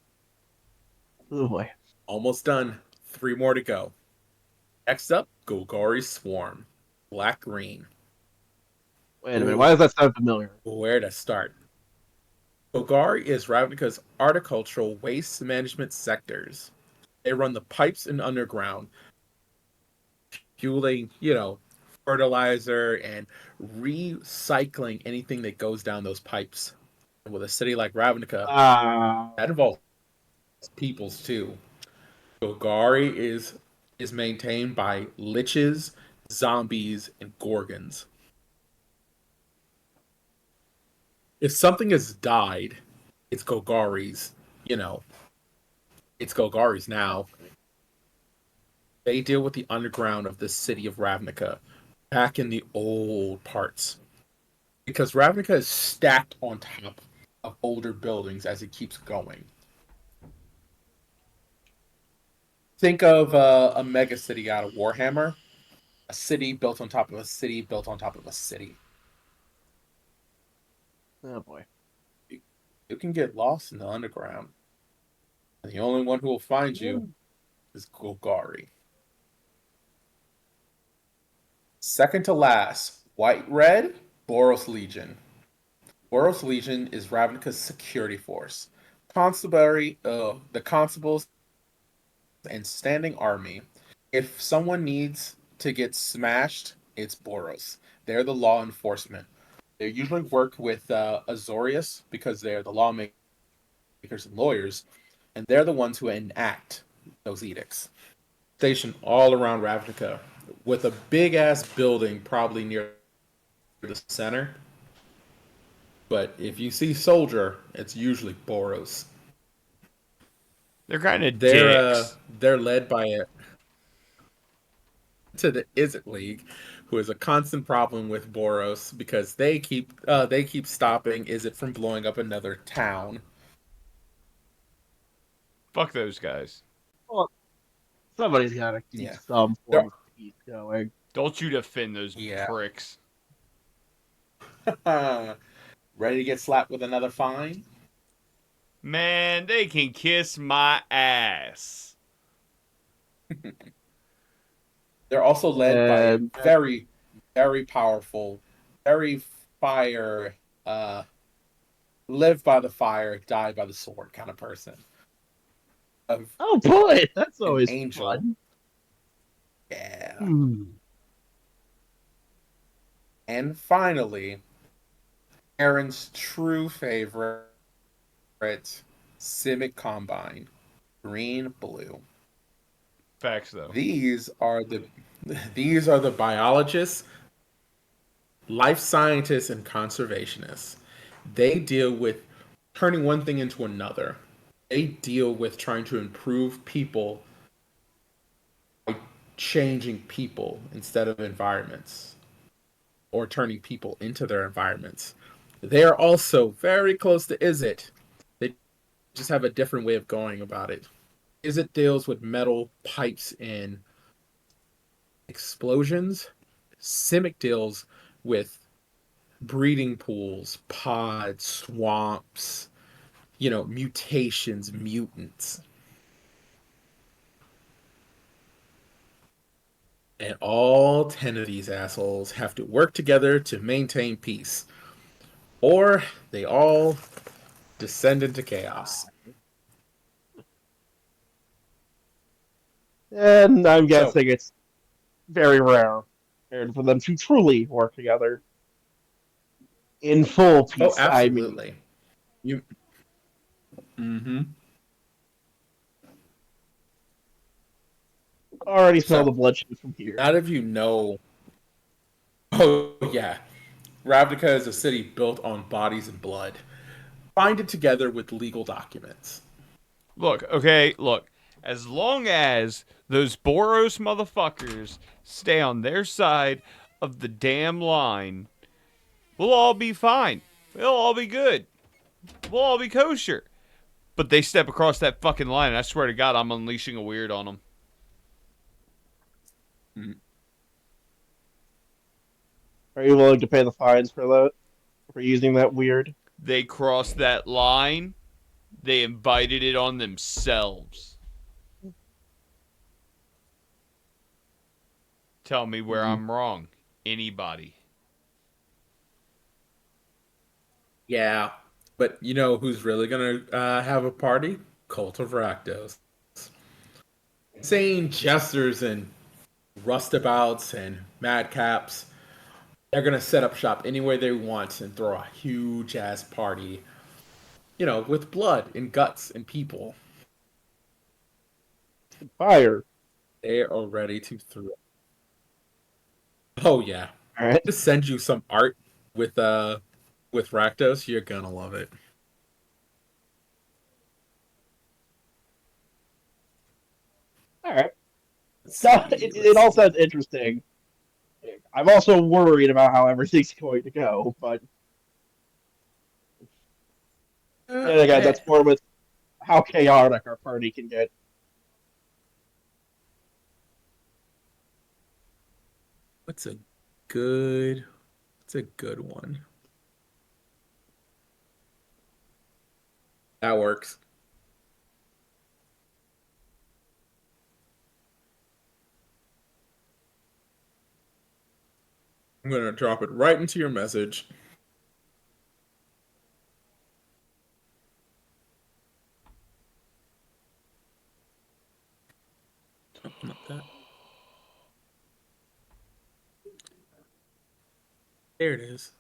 Oh boy. Almost done. 3 more to go. Next up, Golgari Swarm. Black green. Wait a minute. Why does that sound familiar? Where to start? Golgari is Ravnica's horticultural waste management sectors. They run the pipes and underground, fueling, fertilizer and recycling anything that goes down those pipes. And with a city like Ravnica, that involves peoples too. Golgari is maintained by liches, zombies, and gorgons. If something has died, it's Golgari's. It's Golgari's now. They deal with the underground of the city of Ravnica, back in the old parts. Because Ravnica is stacked on top of older buildings as it keeps going. Think of a mega city out of Warhammer. A city built on top of a city, built on top of a city. Oh boy. You can get lost in the underground. And the only one who will find you is Golgari. Second to last, white-red, Boros Legion. Boros Legion is Ravnica's security force. The constables and standing army. If someone needs to get smashed, it's Boros. They're the law enforcement. They usually work with Azorius because they're the lawmakers and lawyers, and they're the ones who enact those edicts. Stationed all around Ravnica, with a big-ass building probably near the center. But if you see Soldier, it's usually Boros. They're kind of dicks. They're led by to the Is It League, who is a constant problem with Boros because they keep stopping Is It from blowing up another town. Fuck those guys. Well, somebody's got to keep Yeah. some form of peace going. Don't you defend those Yeah. pricks. Ready to get slapped with another fine? Man, they can kiss my ass. They're also led by a very, very powerful, very fire, live by the fire, die by the sword kind of person. Oh boy, that's An always angel. fun. Yeah. Hmm. And finally, Aaron's true favorite, Red, Simic Combine, green, blue. Facts though. These are the biologists, life scientists, and conservationists. They deal with turning one thing into another. They deal with trying to improve people by changing people instead of environments, or turning people into their environments. They are also very close to Izzet. They just have a different way of going about it. Izzet deals with metal pipes and explosions. Simic deals with breeding pools, pods, swamps, mutations, mutants. And all 10 of these assholes have to work together to maintain peace. Or they all descend into chaos. And I'm guessing it's very rare for them to truly work together in full peace. Oh, absolutely. Already smell the bloodshed from here. Not if you know. Oh, yeah. Ravnica is a city built on bodies and blood. Bind it together with legal documents. Look. As long as those Boros motherfuckers stay on their side of the damn line, we'll all be fine. We'll all be good. We'll all be kosher. But they step across that fucking line, and I swear to God, I'm unleashing a weird on them. Are you willing to pay the fines for that? For using that weird? They crossed that line. They invited it on themselves. Tell me where I'm wrong. Anybody. Yeah, but you know who's really gonna have a party? Cult of Rakdos. Insane jesters and rustabouts and madcaps. They're gonna set up shop anywhere they want and throw a huge ass party. With blood and guts and people. Fire. They are ready to throw. Oh yeah. All right. Just send you some art with Rakdos. You're gonna love it. All right. So, it all sounds interesting. I'm also worried about how everything's going to go, but again, that's more with how chaotic our party can get. What's a good one? That works. I'm going to drop it right into your message. Oh, not that. There it is.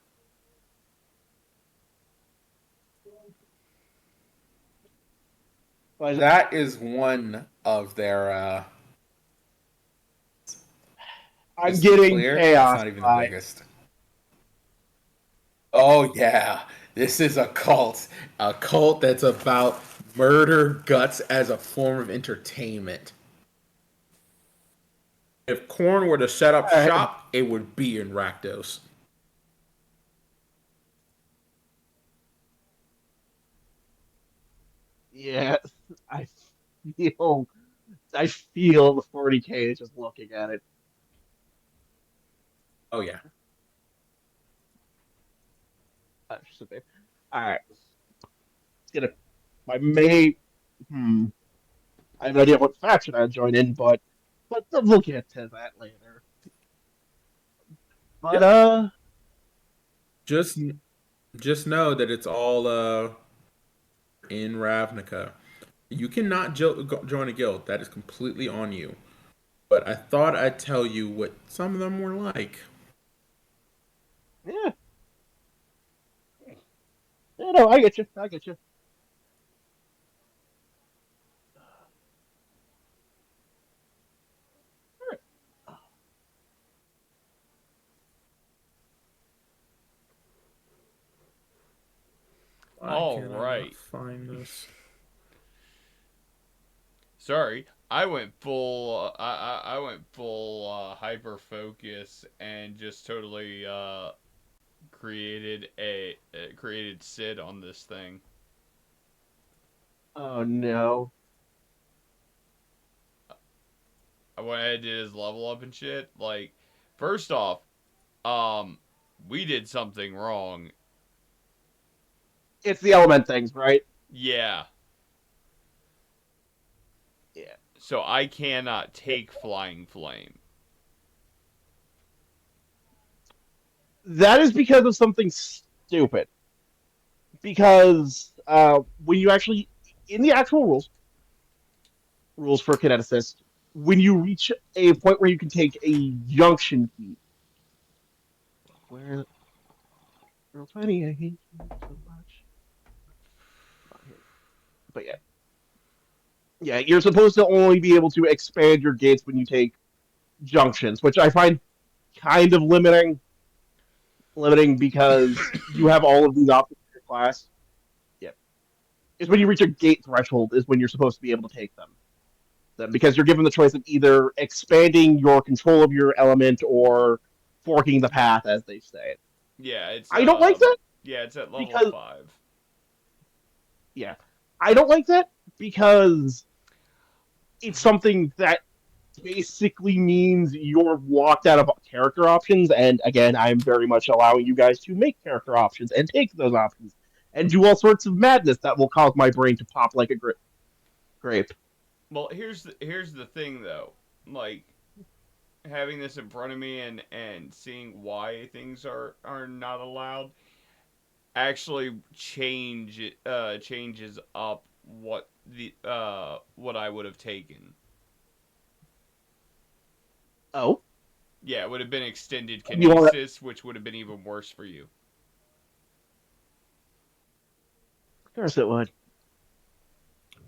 That is one of their. I'm getting clear, chaos. It's not even the biggest. Oh yeah, this is a cult that's about murder guts as a form of entertainment. If Korn were to set up shop, it would be in Rakdos. Yeah, I feel the 40K just looking at it. Oh yeah. All right. It's gonna. I may. I have no idea what faction I'd join in, but we'll get to that later. But just know that it's all in Ravnica. You cannot join a guild. That is completely on you. But I thought I'd tell you what some of them were like. Yeah. Yeah, no, I get you. Why All can't I right. not find this? Sorry, I went full. I went full hyper focus and just totally created Sid on this thing. Oh no. I went ahead and did his level up and shit. Like, first off, we did something wrong. It's the element things, right? Yeah. Yeah. So I cannot take Flying Flame. That is because of something stupid. Because when you actually, in the actual rules for kineticist, when you reach a point where you can take a junction feat, where Girl 20, I hate you so much. But yeah. Yeah, you're supposed to only be able to expand your gates when you take junctions, which I find kind of limiting because you have all of these options in your class. Yeah. It's when you reach a gate threshold is when you're supposed to be able to take them. Because you're given the choice of either expanding your control of your element or forking the path, as they say. Yeah, it's. I don't like that. Yeah, it's at level Because 5. yeah, I don't like that because it's something that basically means you're locked out of character options. And again, I'm very much allowing you guys to make character options and take those options and do all sorts of madness that will cause my brain to pop like a grape. Well, here's the thing though. Like, having this in front of me and seeing why things are not allowed actually changes up what I would have taken. Oh, Yeah, it would have been extended you want kinesis, which would have been even worse for you. of course it would.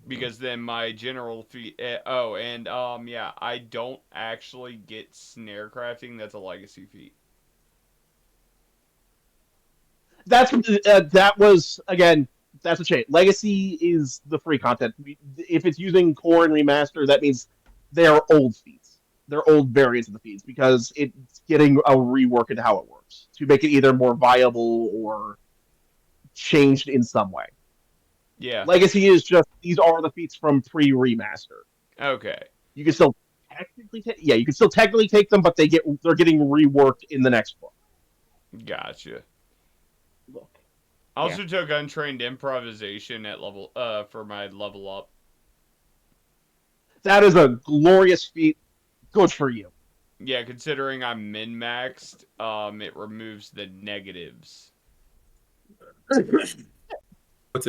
Because then my general feat. And yeah, I don't actually get snare crafting. That's a legacy feat. That was again. That's a change. Legacy is the free content. If it's using core and remaster, that means they are old feats. They're old variants of the feats because it's getting a rework into how it works to make it either more viable or changed in some way. Yeah. Legacy is just these are the feats from pre-remaster. Okay. You can still you can still technically take them, but they're getting reworked in the next book. Gotcha. Look. I also took Untrained Improvisation at level for my level up. That is a glorious feat. Good for you. Yeah, considering I'm min-maxed, it removes the negatives. What's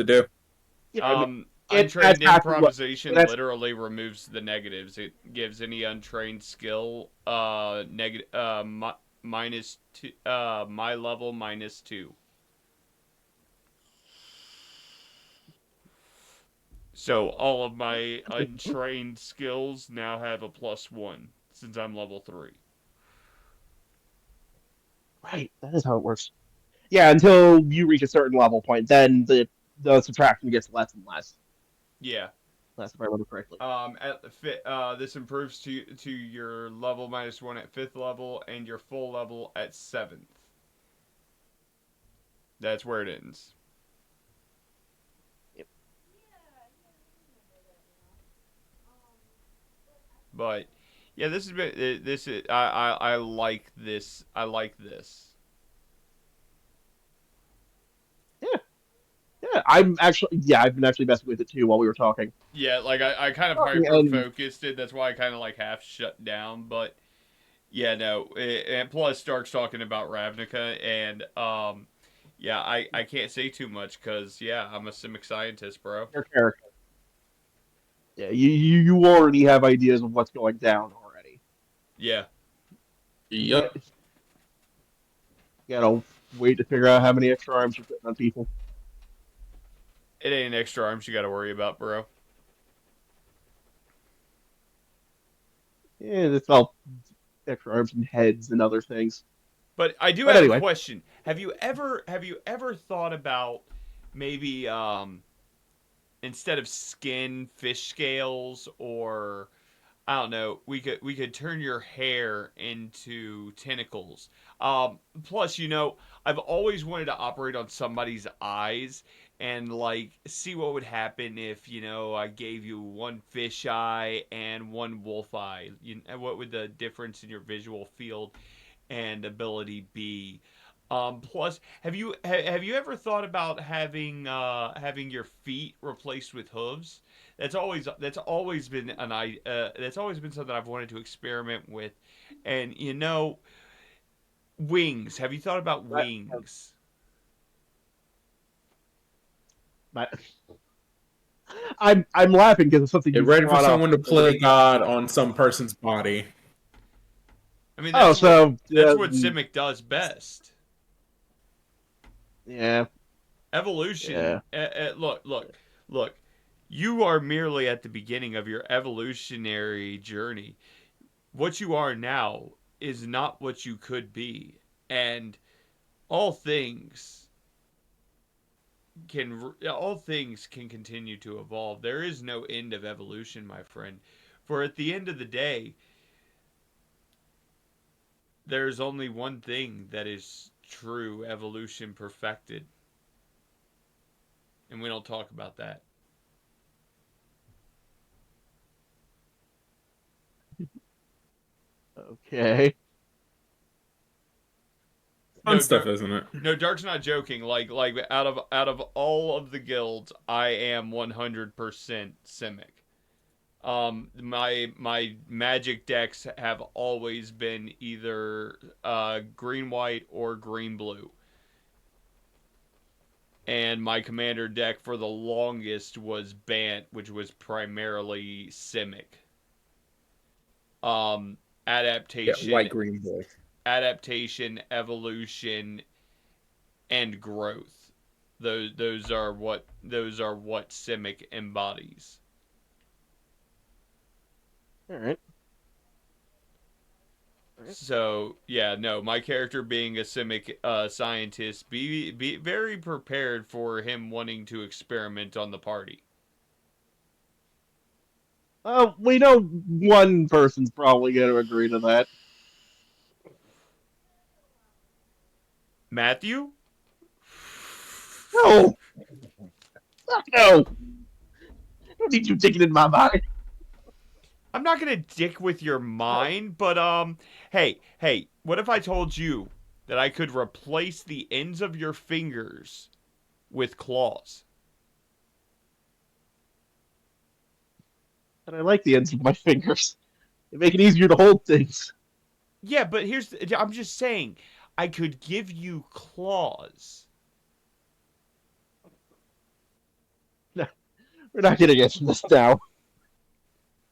it do? Yeah, Untrained that's Improvisation that's- literally removes the negatives. It gives any untrained skill minus 2, my level -2. So all of my untrained skills now have a +1 since I'm level 3. Right, that is how it works. Yeah, until you reach a certain level point, then the subtraction gets less and less. Yeah. That's if I remember correctly. This improves to your level -1 at 5th level and your full level at 7th. That's where it ends. Yep. But yeah, I like this. I like this. Yeah, I've been actually messing with it too while we were talking. Yeah, like I kind of Talking hyper and- focused it. That's why I kind of like half shut down. But yeah, no. And plus, Stark's talking about Ravnica, and yeah, I can't say too much because yeah, I'm a Simic scientist, bro. Your character. Yeah, you already have ideas of what's going down already. Yeah. Yep. You gotta wait to figure out how many extra arms you're putting on people. It ain't extra arms you got to worry about, bro. Yeah, it's all extra arms and heads and other things. But I do But have anyway. a question. Have you ever thought about maybe instead of skin, fish scales, or I don't know, we could turn your hair into tentacles. Plus, I've always wanted to operate on somebody's eyes and like see what would happen if I gave you one fish eye and one wolf eye. What would the difference in your visual field and ability be? Plus, have you ever thought about having your feet replaced with hooves? That's always been that's always been something I've wanted to experiment with, and wings. Have you thought about Right. wings? But I'm laughing because of something Get you ready for brought up. someone to play God on some person's body. I mean, Oh, so that's what Simic does best. yeah, Evolution. yeah. Look. You are merely at the beginning of your evolutionary journey. What you are now is not what you could be, and all things all things can continue to evolve. There is no end of evolution, my friend. For at the end of the day, there's only one thing that is true evolution perfected, and we don't talk about that. Okay. Fun No, stuff, isn't it? no, Dark's not joking. Like out of all of the guilds, I am 100% Simic. My magic decks have always been either green white or green blue, and my commander deck for the longest was Bant, which was primarily Simic. Um, Yeah, adaptation, white green boy. adaptation, evolution, and growth. Those are what Simic embodies. All right. So yeah, no, my character being a Simic scientist, be very prepared for him wanting to experiment on the party. We know one person's probably going to agree to that. Matthew? No, fuck no. I don't need you digging in my mind. I'm not gonna dick with your mind, but hey, what if I told you that I could replace the ends of your fingers with claws? And I like the ends of my fingers. They make it easier to hold things. Yeah, but I'm just saying, I could give you claws. No, we're not getting into this now.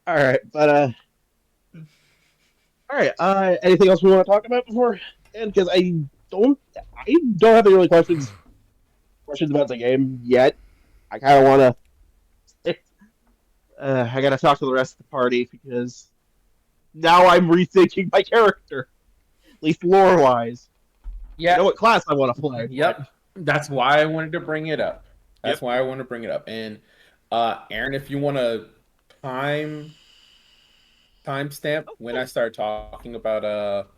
All right, but all right. Anything else we want to talk about before? And because I don't have any really questions about the game yet. I kind of want to. I got to talk to the rest of the party because now I'm rethinking my character, at least lore wise. I Yeah. know what class I want to play. Yep. That's why I wanted to bring it up. That's Yep. why I want to bring it up. And Aaron, if you want to timestamp when I start talking about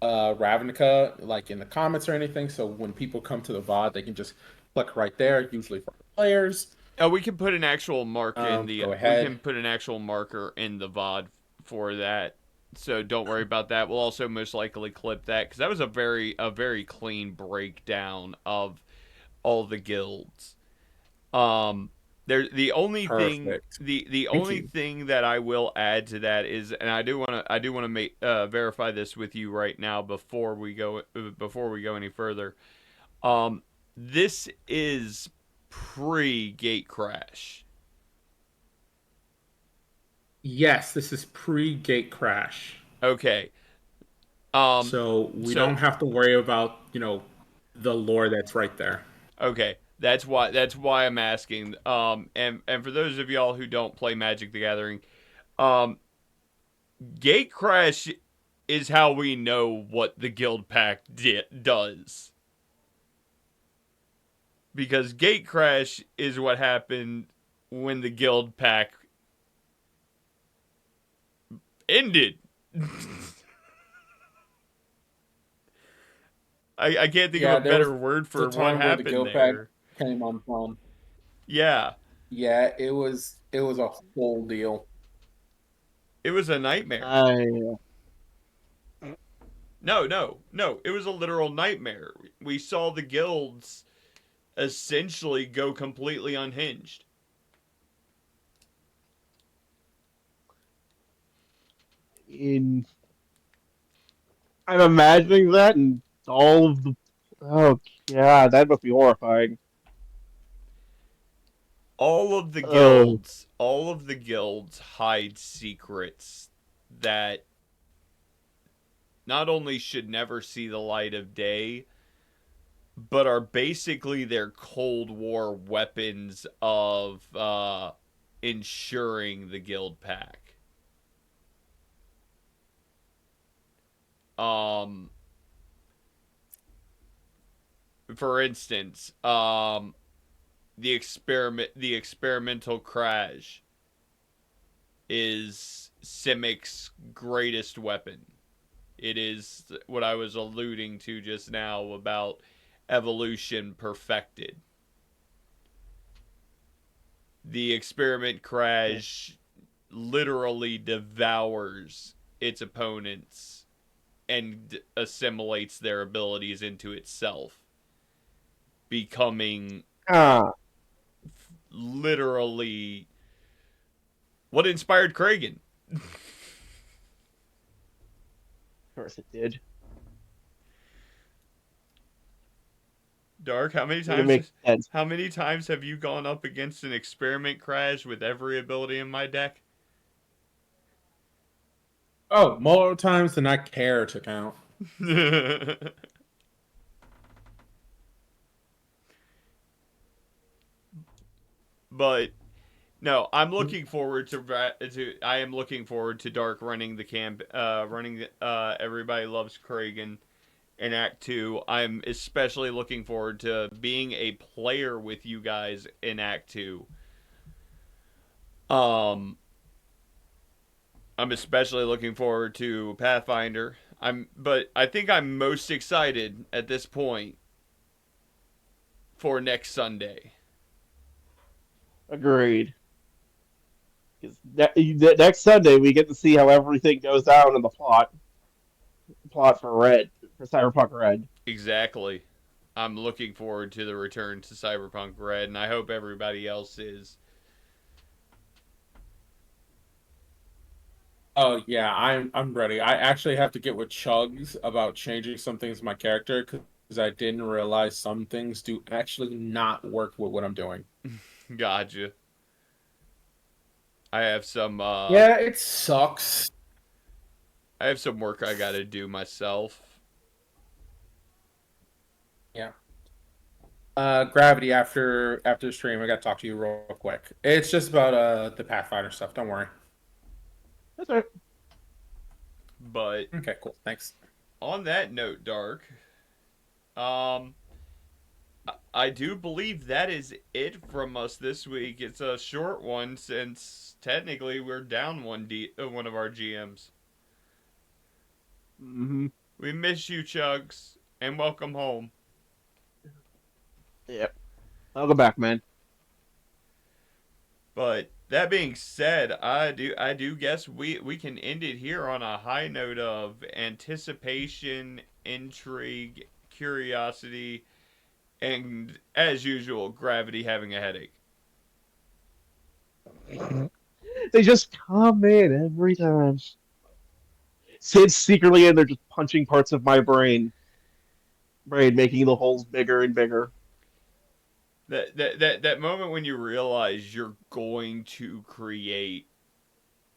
Ravnica, like in the comments or anything, so when people come to the VOD, they can just click right there, usually for players. Oh, we can put an actual mark in the. Go We ahead. can put an actual marker in the VOD for that. So don't worry about that. We'll also most likely clip that because that was a very clean breakdown of all the guilds. The only thing Perfect. the Thank only you. thing that I will add to that is, and I do want to make verify this with you right now before we go any further. This is pre gate crash. Yes, this is pre-gate crash. Okay. So we so- don't have to worry about, the lore that's right there. Okay, that's why I'm asking. And for those of y'all who don't play Magic the Gathering, Gate Crash is how we know what the Guild Pact does. because gate crash is what happened when the guild pack ended. I can't think Yeah, of a there was better word a for what time where the happened guild pack there. came undone. Yeah, Yeah, it was a whole deal. it was a nightmare. I No. It was a literal nightmare. We saw the guilds essentially go completely unhinged. in I'm imagining that and all of the. Oh yeah, that must be horrifying. Oh, All of the guilds hide secrets that not only should never see the light of day, but are basically their Cold War weapons of ensuring the guild pack. Um, for instance, the experimental crash is Simic's greatest weapon. It is what I was alluding to just now about evolution perfected. The experiment crash literally devours its opponents and assimilates their abilities into itself, becoming ah, literally what inspired Kragan. of course it did. Dark, It makes sense. how many times have you gone up against an experiment crash with every ability in my deck? Oh, more times than I care to count. But no, I'm looking forward to I am looking forward to Dark running the camp running Everybody Loves Kragan in Act 2. I'm especially looking forward to being a player with you guys in Act 2. Um I'm especially looking forward to Pathfinder. But I think I'm most excited at this point for next Sunday. Agreed. Because next Sunday we get to see how everything goes down in the plot for Red, for Cyberpunk Red. Exactly. I'm looking forward to the return to Cyberpunk Red, and I hope everybody else is. Oh yeah, I'm ready. I actually have to get with Chugs about changing some things in my character because I didn't realize some things do actually not work with what I'm doing. Gotcha. I have some. Yeah, it sucks. I have some work I gotta do myself. Yeah. Gravity after the stream, I gotta talk to you real quick. It's just about the Pathfinder stuff. Don't worry. That's right. But Okay, cool. Thanks. on that note, Dark, um, I do believe that is it from us this week. It's a short one since technically we're down one of our GMs. Mm-hmm. We miss you, Chugs, and welcome home. Yep. Welcome back, man. But that being said, I do guess we can end it here on a high note of anticipation, intrigue, curiosity, and as usual, Gravity having a headache. They just come in every time. Sid's secretly in there just punching parts of my brain, making the holes bigger and bigger. That moment when you realize you're going to create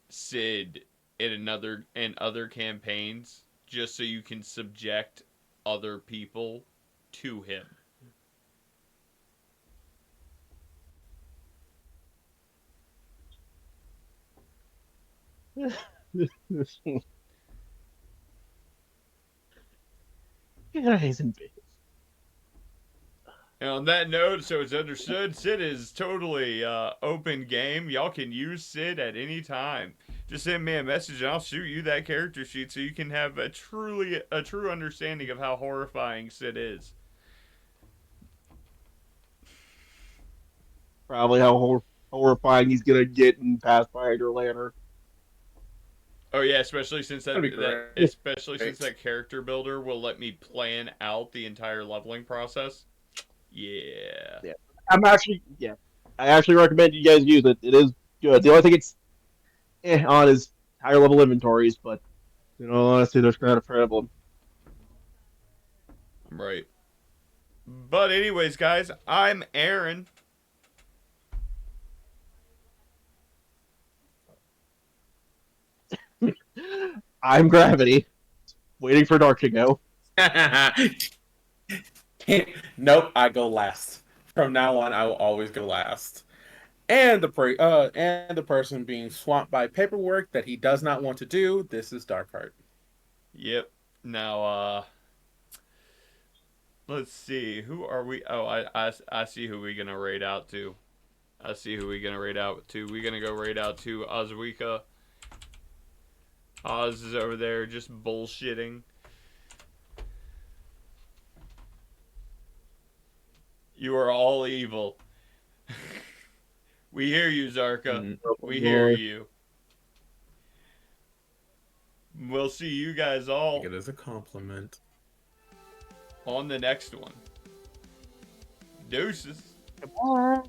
Sid in other campaigns just so you can subject other people to him. Guys and And on that note, so it's understood, Sid is totally open game. Y'all can use Sid at any time. Just send me a message and I'll shoot you that character sheet so you can have a true understanding of how horrifying Sid is. Probably how horrifying he's gonna get in Pathfinder Lantern. Oh yeah, especially since That'd be great. that character builder will let me plan out the entire leveling process. Yeah. Yeah. I actually recommend you guys use it. It is good. The only thing it's on is higher level inventories, but honestly, there's kind of problem. Right. But anyways, guys, I'm Aaron. I'm Gravity, waiting for Dark to go. Nope, I go last. From now on, I will always go last. And the person being swamped by paperwork that he does not want to do. This is Darkheart. Yep. Now, let's see. Who are we? Oh, I see who we're gonna raid out to. I see who we're gonna raid out to. We're gonna go raid out to Ozwika. Oz is over there just bullshitting. You are all evil. We hear you, Zarka. We hear you. We'll see you guys all Take it as a compliment. on the next one. Deuces. Goodbye.